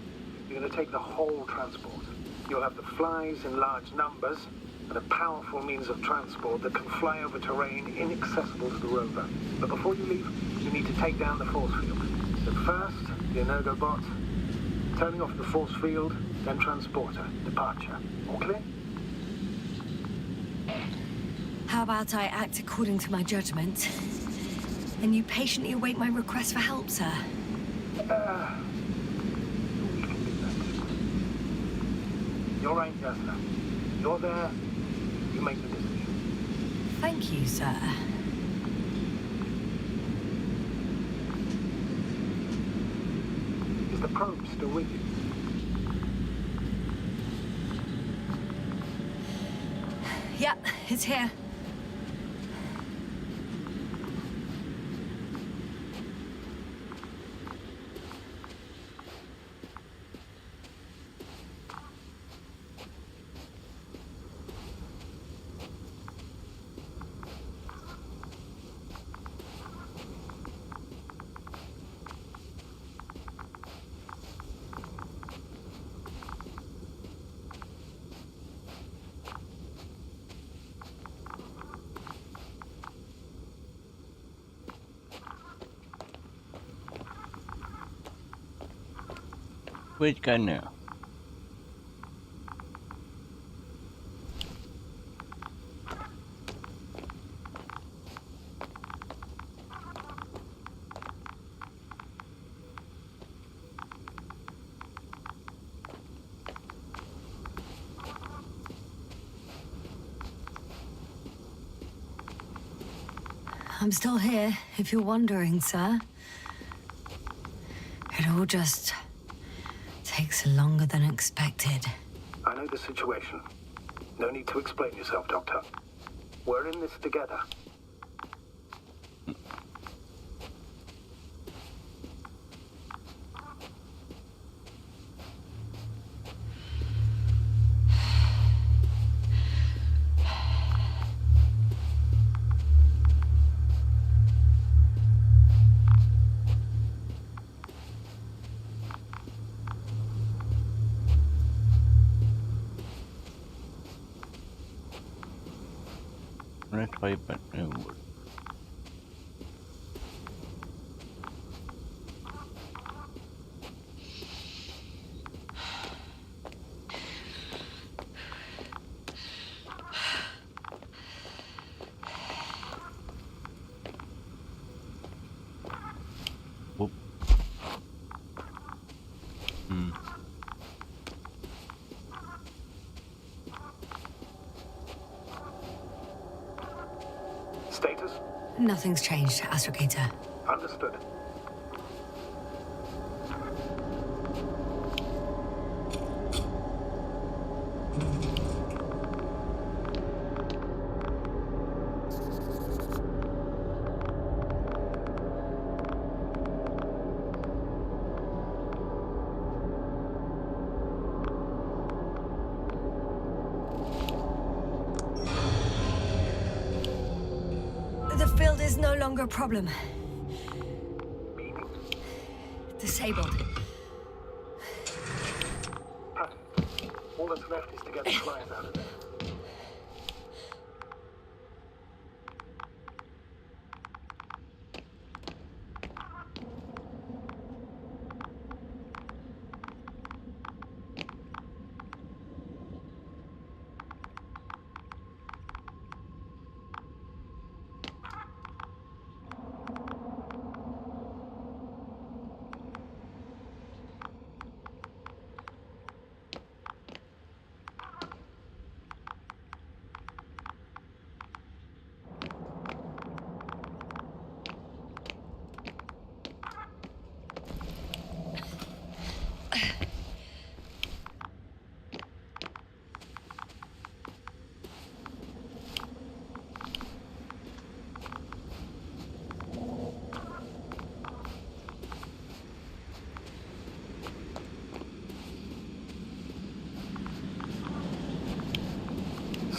You're going to take the whole transport. You'll have the flies in large numbers, and a powerful means of transport that can fly over terrain inaccessible to the rover. But before you leave, you need to take down the force field. So first, the Energobot, turning off the force field, then transporter, departure. All clear? How about I act according to my judgment, and you patiently await my request for help, sir? We can do that. You're right, Yasna. You're there. You make the decision. Thank you, sir. Is the probe still with you? Yep, it's here. Where's it going now? I'm still here, if you're wondering, sir. It all just takes longer than expected. I know the situation. No need to explain yourself, Doctor. We're in this together. Let's try it back inward. Whoop. Status? Nothing's changed, Astrogator. Understood. The field is no longer a problem. Meaning? Disabled. Pattern. All that's left is to get the flies out of there.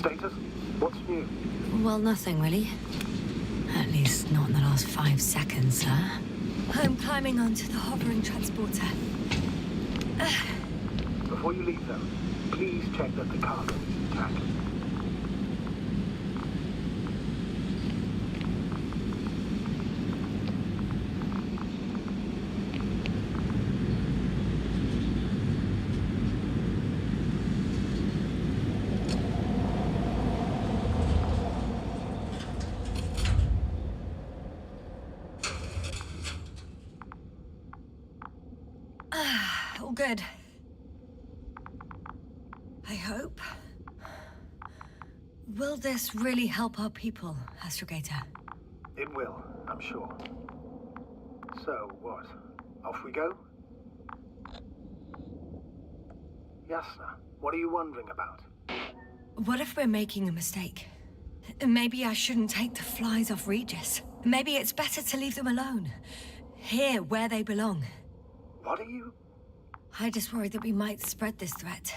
Status? What's new? Well, nothing really. At least not in the last 5 seconds, sir. I'm climbing onto the hovering transporter. Before you leave, though, please check that the cargo is intact. All good. I hope. Will this really help our people, Astrogator? It will, I'm sure. So, what? Off we go? Yasna, what are you wondering about? What if we're making a mistake? Maybe I shouldn't take the flies off Regis. Maybe it's better to leave them alone. Here, where they belong. What are you... I just worry that we might spread this threat.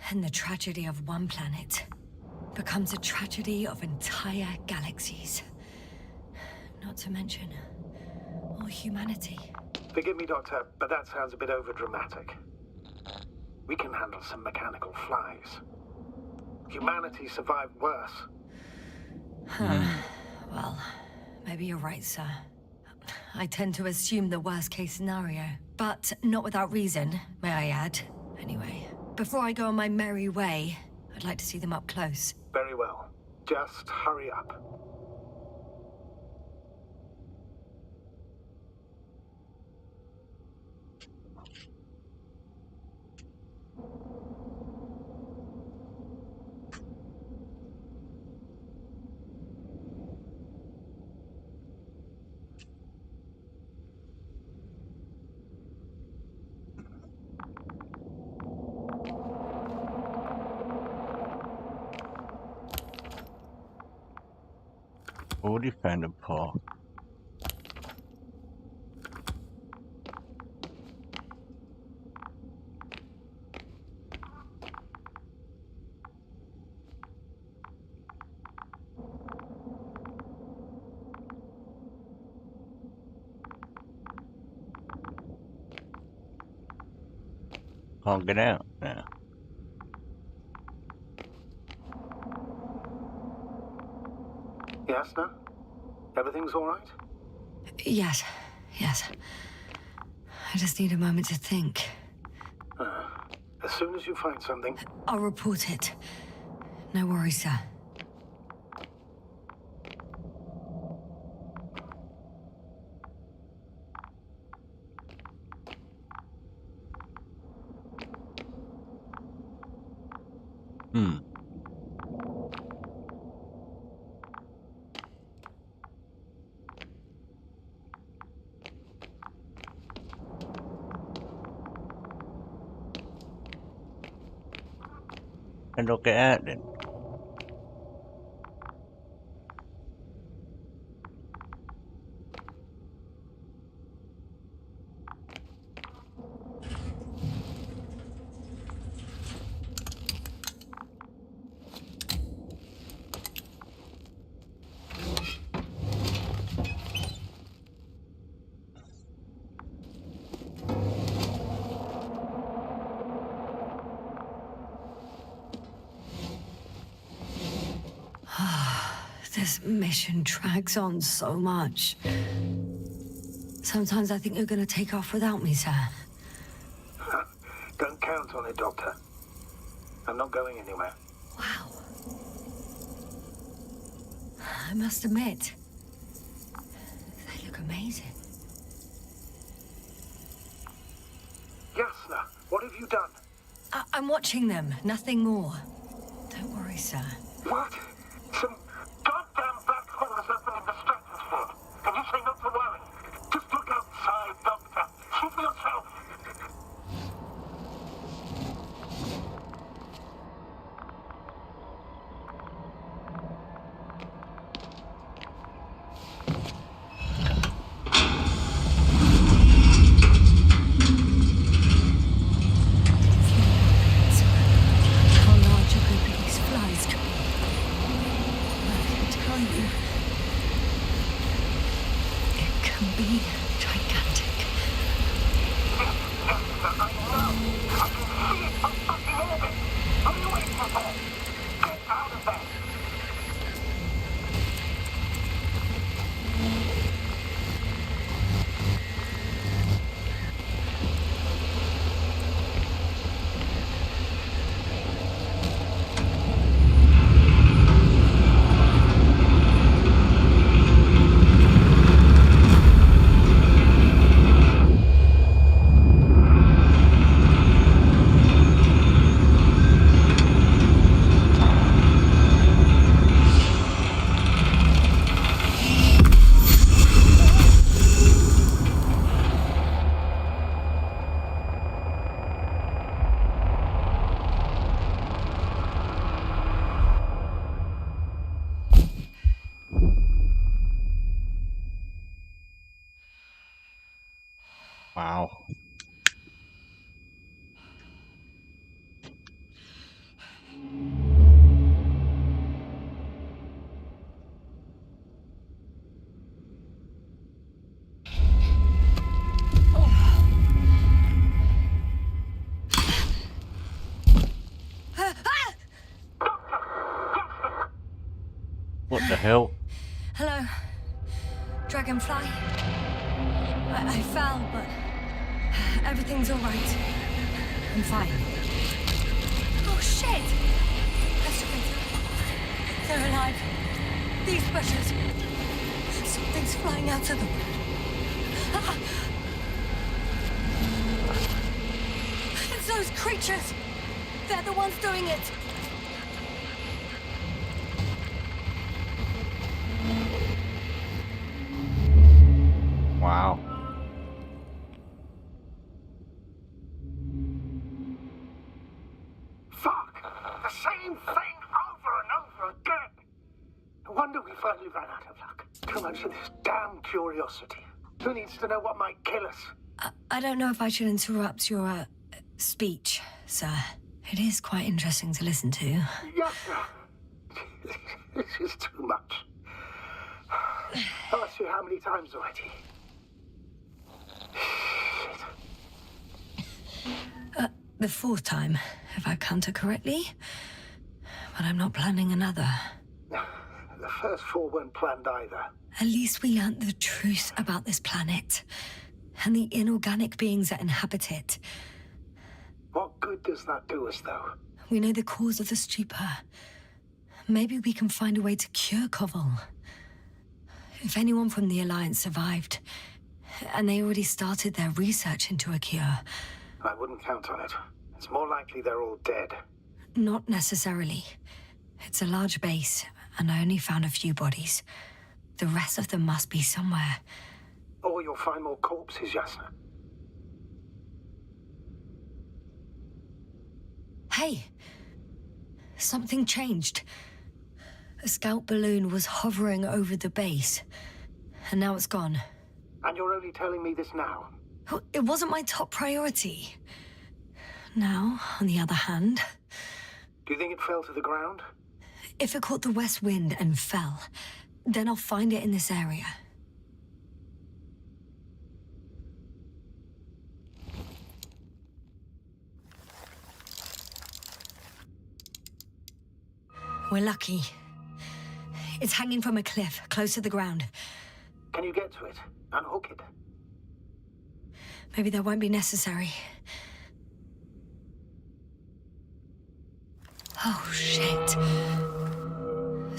And the tragedy of one planet becomes a tragedy of entire galaxies. Not to mention, all humanity. Forgive me, Doctor, but that sounds a bit overdramatic. We can handle some mechanical flies. Humanity survived worse. Well, maybe you're right, sir. I tend to assume the worst-case scenario. But not without reason, may I add. Anyway, before I go on my merry way, I'd like to see them up close. Very well. Just hurry up. Already found a path. Can't get out now. Yasna? Everything's all right? Yes. I just need a moment to think. As soon as you find something... I'll report it. No worries, sir. And I'll get out then. This mission drags on so much. Sometimes I think you're gonna take off without me, sir. Don't count on it, Doctor. I'm not going anywhere. Wow. I must admit, they look amazing. Yasna, what have you done? I'm watching them, nothing more. Don't worry, sir. What? Some goddamn black hole has opened in the stratosphere. And you say not to worry. Just look outside, Doctor. See for yourself. How large a group of these flies could be. Wow. What the hell? Hello, Dragonfly. I fell, but everything's all right. I'm fine. Oh, shit! Astrogator. They're alive. These bushes. Something's flying out of them. Ah! It's those creatures. They're the ones doing it. Wow. Fuck! The same thing over and over again! No wonder we finally ran out of luck. Too much of this damn curiosity. Who needs to know what might kill us? I don't know if I should interrupt your speech, sir. It is quite interesting to listen to. Yasna! This is too much. I've asked you how many times already? The fourth time, if I counted correctly. But I'm not planning another. The first 4 weren't planned either. At least we learnt the truth about this planet. And the inorganic beings that inhabit it. What good does that do us, though? We know the cause of the stupor. Maybe we can find a way to cure Koval. If anyone from the Alliance survived, and they already started their research into a cure. I wouldn't count on it. It's more likely they're all dead. Not necessarily. It's a large base, and I only found a few bodies. The rest of them must be somewhere. Or you'll find more corpses, Yasna. Hey! Something changed. A scout balloon was hovering over the base, and now it's gone. And you're only telling me this now? It wasn't my top priority. Now, on the other hand, Do you think it fell to the ground? if it caught the west wind and fell, then I'll find it in this area. We're lucky. It's hanging from a cliff, close to the ground. Can you get to it? Unhook it? Maybe that won't be necessary. Oh, shit.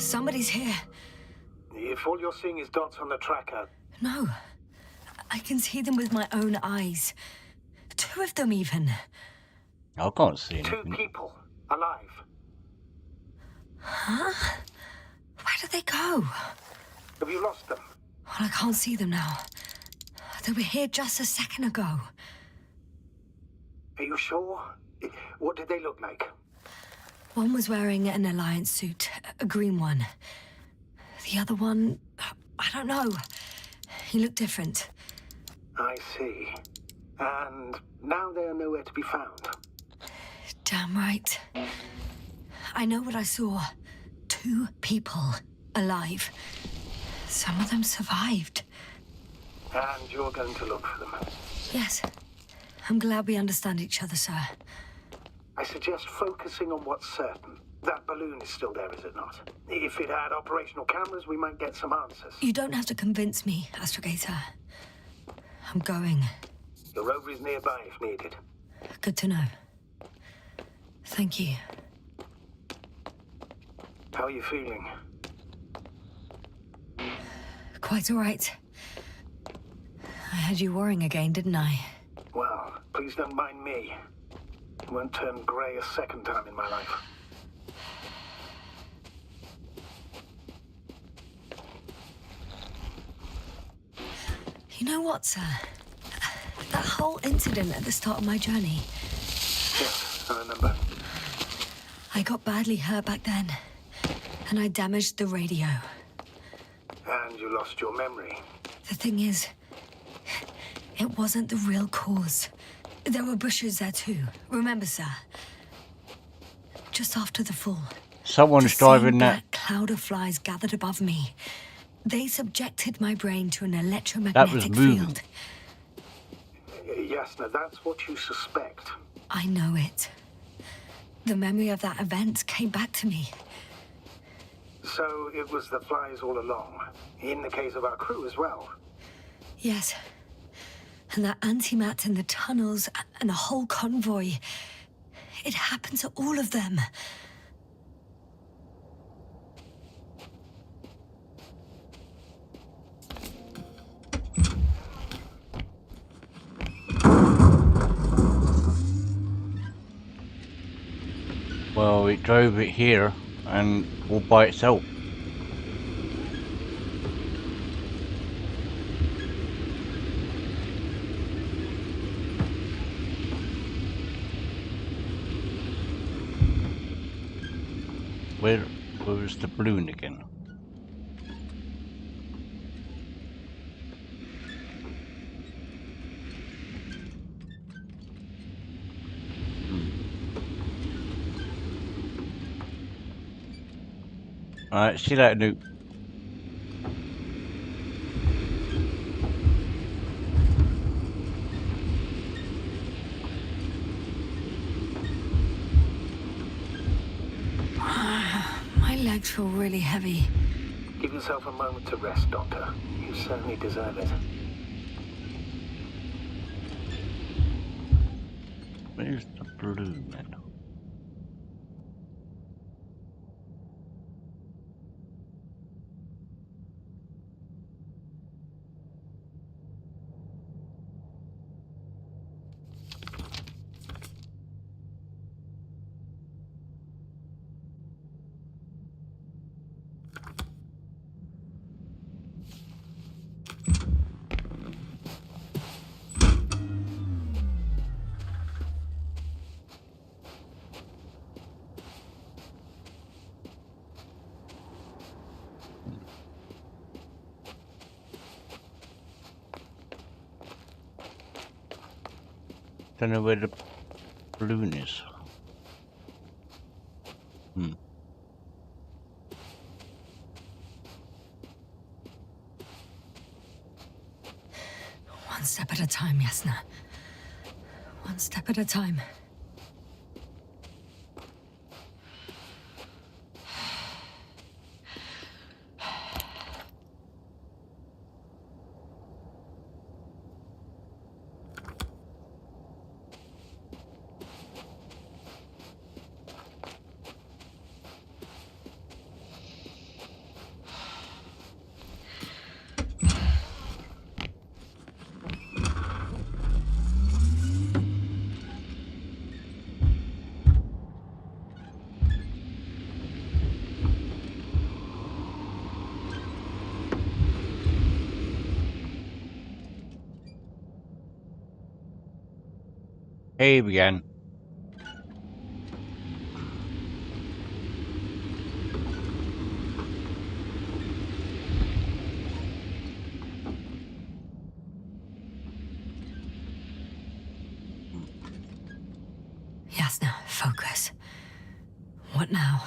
Somebody's here. If all you're seeing is dots on the tracker... No. I can see them with my own eyes. 2 of them, even. I can't see 2 anything. people. Alive. Huh? Where did they go? Have you lost them? Well, I can't see them now. They were here just a second ago. Are you sure? What did they look like? One was wearing an Alliance suit, a green one. The other one, I don't know. He looked different. I see. And now they are nowhere to be found. Damn right. I know what I saw. 2 people alive. Some of them survived. And you're going to look for them. Yes. I'm glad we understand each other, sir. I suggest focusing on what's certain. That balloon is still there, is it not? If it had operational cameras, we might get some answers. You don't have to convince me, Astrogator. I'm going. The rover is nearby if needed. Good to know. Thank you. How are you feeling? Quite all right. I had you worrying again, didn't I? Well, please don't mind me. I won't turn grey a second time in my life. You know what, sir? That whole incident at the start of my journey. Yes, I remember. I got badly hurt back then, and I damaged the radio. And you lost your memory. The thing is, It wasn't the real cause. There were bushes there too. Remember, sir? Just after the fall. Someone's driving that. Black cloud of flies gathered above me. They subjected my brain to an That was electromagnetic moving. field. Yasna, that's what you suspect. I know it. The memory of that event came back to me. So it was the flies all along, in the case of our crew as well. Yes. And that antimat in the tunnels and the whole convoy. It happened to all of them. Well, it drove it here and all by itself. Where was the balloon again? Alright, see you later, Nuke. My legs feel really heavy. Give yourself a moment to rest, Doctor. You certainly deserve it. Where's the balloon then? Don't know where the balloon is. One step at a time, Yasna. One step at a time. Hey again. Yasna, focus. What now?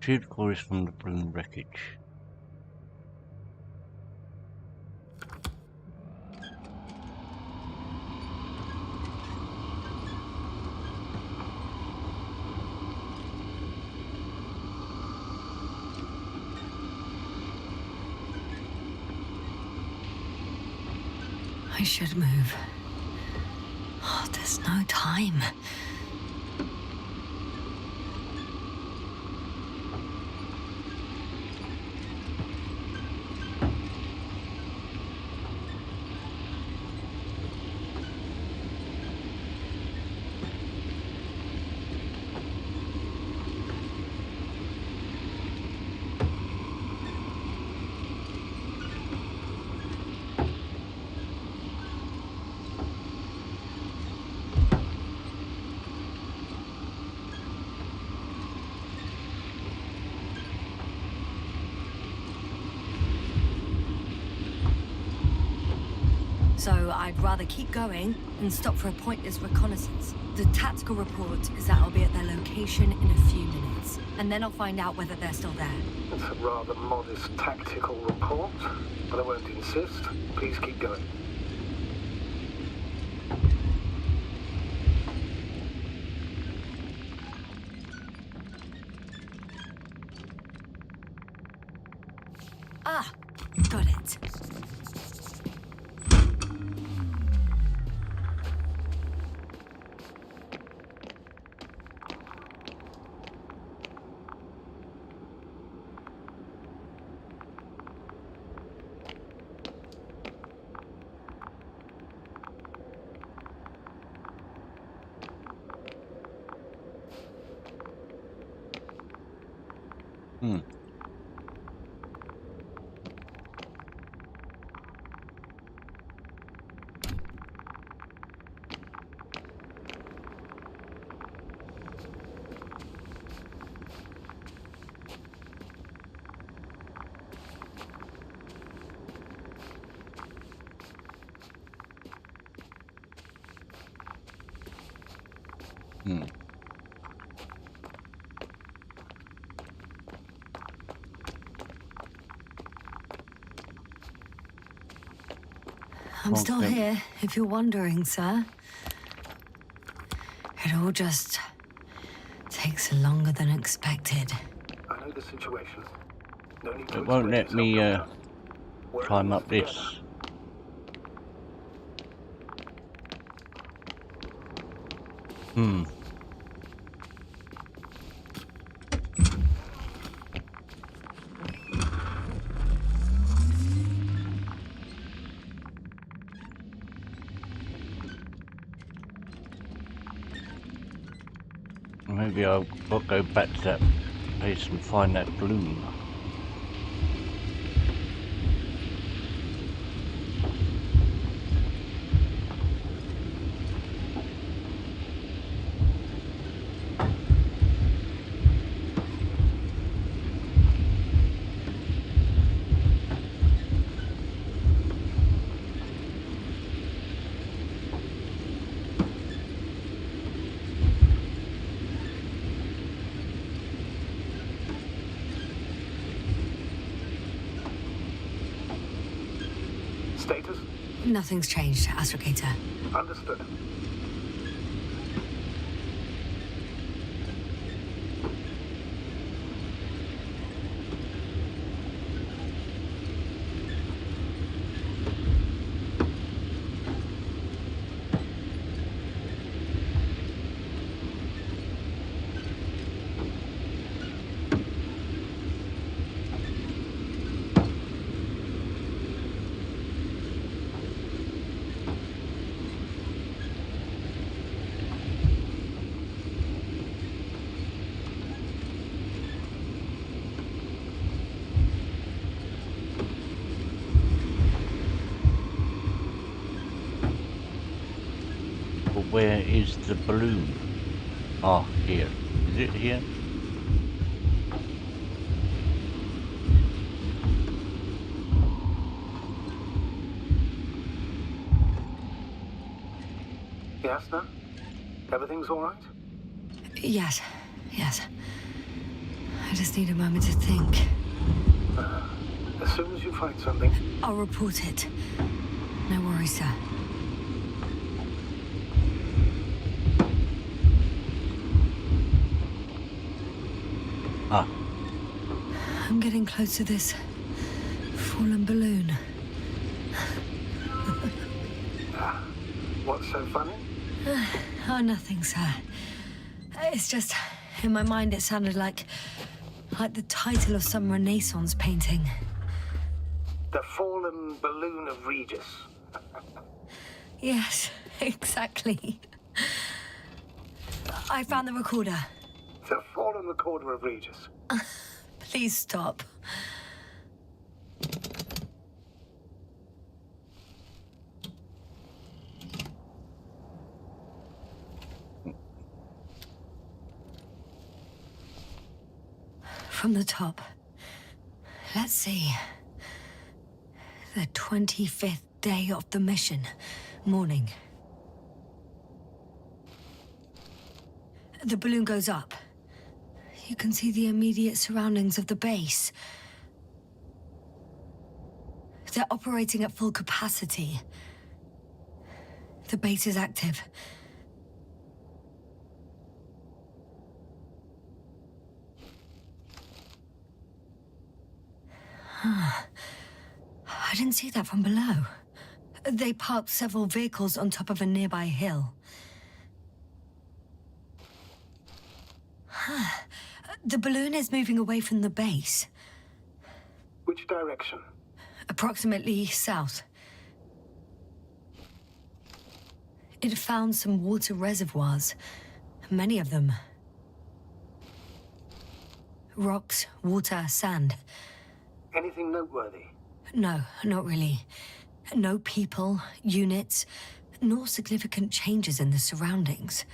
Two cores from the balloon wreckage. I should move. Oh, there's no time. So I'd rather keep going and stop for a pointless reconnaissance. The tactical report is that I'll be at their location in a few minutes, and then I'll find out whether they're still there. It's a rather modest tactical report, but I won't insist. Please keep going. Ah, got it. Hmm. Hmm. I'm still Okay. here, if you're wondering, sir. It all just takes longer than expected. I know the situation. No need to It won't explain let me yourself, Doctor. We're in climb this up this. together. Hmm. Maybe I'll go back to that place and find that bloom. Status? Nothing's changed, Astrogator. Understood. But where is the balloon? Ah, here. Is it here? Yasna? Everything's all right? Yes, yes. I just need a moment to think. As soon as you find something, I'll report it. No worries, sir. Ah, I'm getting close to this fallen balloon. what's so funny? Oh, nothing, sir. It's just, in my mind it sounded like the title of some Renaissance painting. The fallen balloon of Regis. Yes, exactly. I found the recorder. The fallen recorder of Regis. Please stop. From the top. Let's see. The 25th day of the mission. Morning. The balloon goes up. You can see the immediate surroundings of the base. They're operating at full capacity. The base is active. I didn't see that from below. They parked several vehicles on top of a nearby hill. The balloon is moving away from the base. Which direction? Approximately south. It found some water reservoirs. Many of them. Rocks, water, sand. Anything noteworthy? No, not really. No people, units, nor significant changes in the surroundings.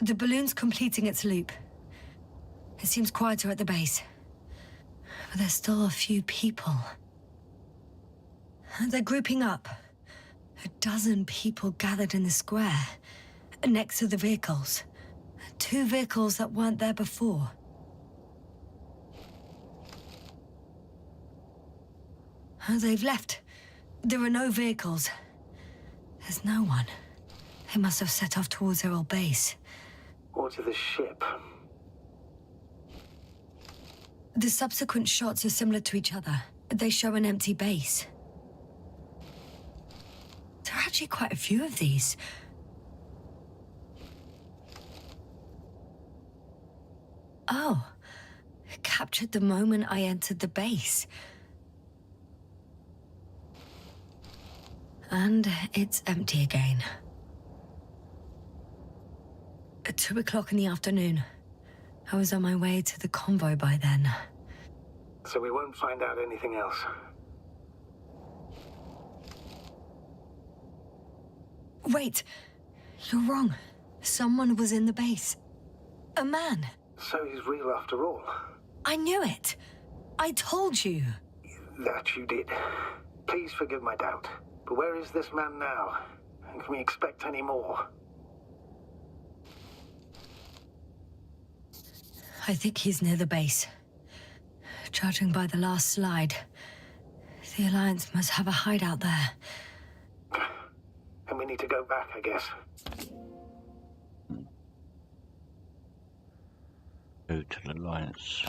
The balloon's completing its loop. It seems quieter at the base. But there's still a few people. They're grouping up. 12 people gathered in the square, next to the vehicles. 2 vehicles that weren't there before. They've left. There are no vehicles. There's no one. They must have set off towards their old base. Or to the ship. The subsequent shots are similar to each other. They show an empty base. There are actually quite a few of these. Oh, it captured the moment I entered the base. And it's empty again. At 2 o'clock in the afternoon. I was on my way to the convoy by then. So we won't find out anything else. Wait, you're wrong. Someone was in the base. A man. So he's real after all. I knew it. I told you. That you did. Please forgive my doubt. But where is this man now? And can we expect any more? I think he's near the base. Judging by the last slide, the Alliance must have a hideout there. And we need to go back, I guess. Go to the Alliance.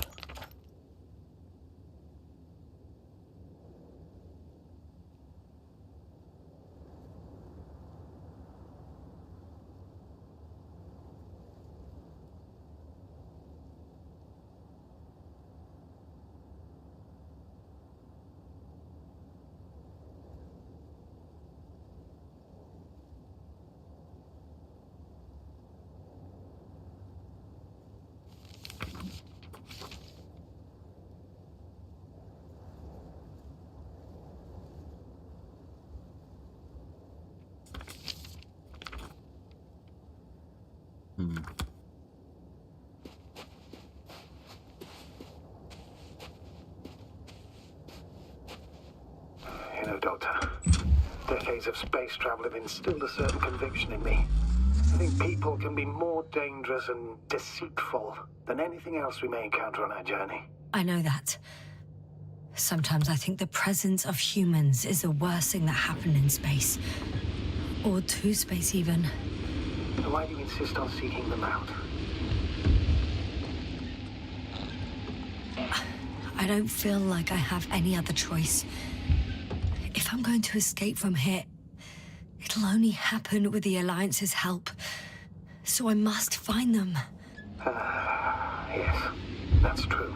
You know, Doctor, decades of space travel have instilled a certain conviction in me. I think people can be more dangerous and deceitful than anything else we may encounter on our journey. I know that. Sometimes I think the presence of humans is the worst thing that happened in space. Or to space, even. Why do you insist on seeking them out? I don't feel like I have any other choice. If I'm going to escape from here, it'll only happen with the Alliance's help. So I must find them. Yes, that's true.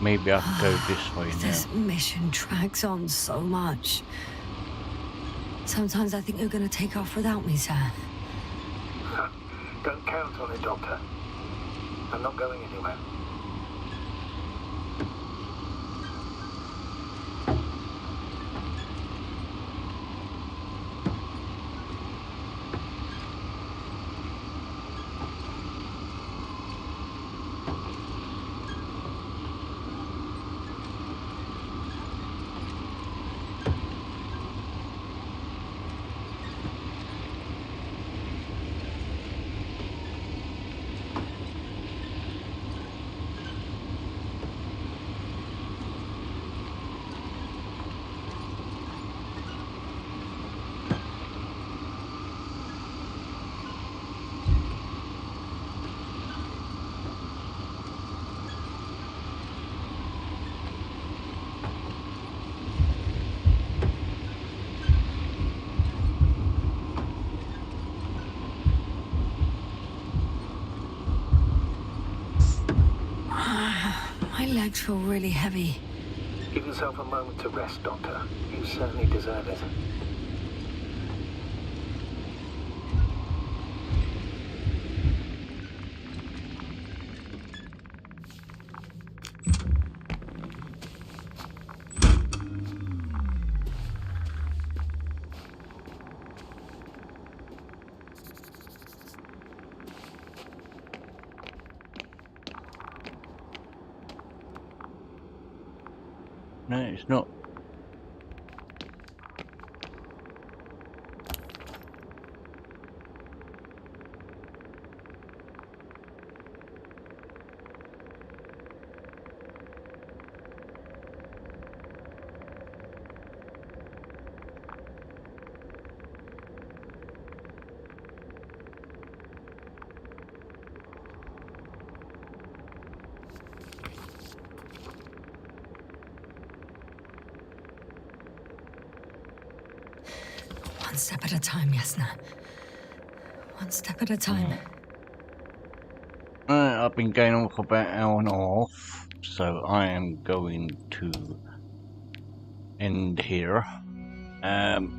maybe I can go this way This now. mission drags on so much. Sometimes I think you're going to take off without me, sir. Don't count on it, Doctor. I'm not going anywhere. My legs feel really heavy. Give yourself a moment to rest, Doctor. You certainly deserve it. No, it's not. One step at a time, Yasna. One step at a time. I've been going on for about an hour and a half, so I am going to end here. And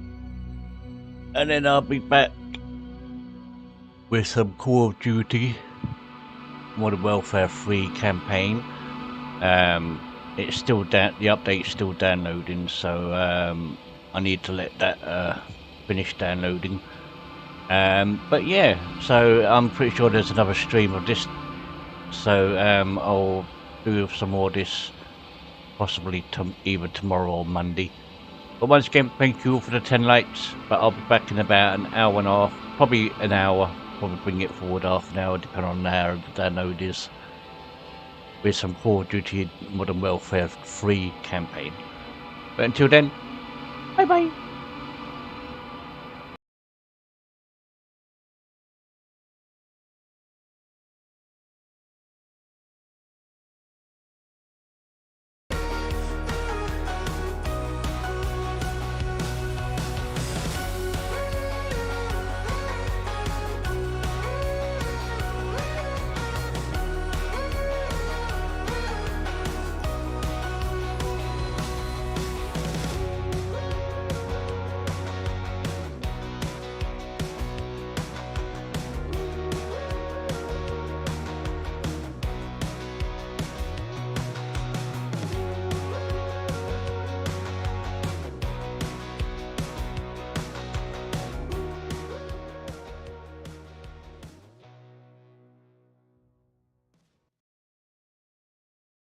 then I'll be back with some Call of Duty Modern Warfare 3 campaign. It's still the update's still downloading, so I need to let that finish downloading. But yeah, so I'm pretty sure there's another stream of this, so I'll do some more of this possibly either tomorrow or Monday. But once again, thank you all for the 10 likes, but I'll be back in about an hour and a half, probably an hour, probably bring it forward half an hour depending on how the download is, with some Call of Duty Modern Warfare 3 campaign. But until then, bye bye.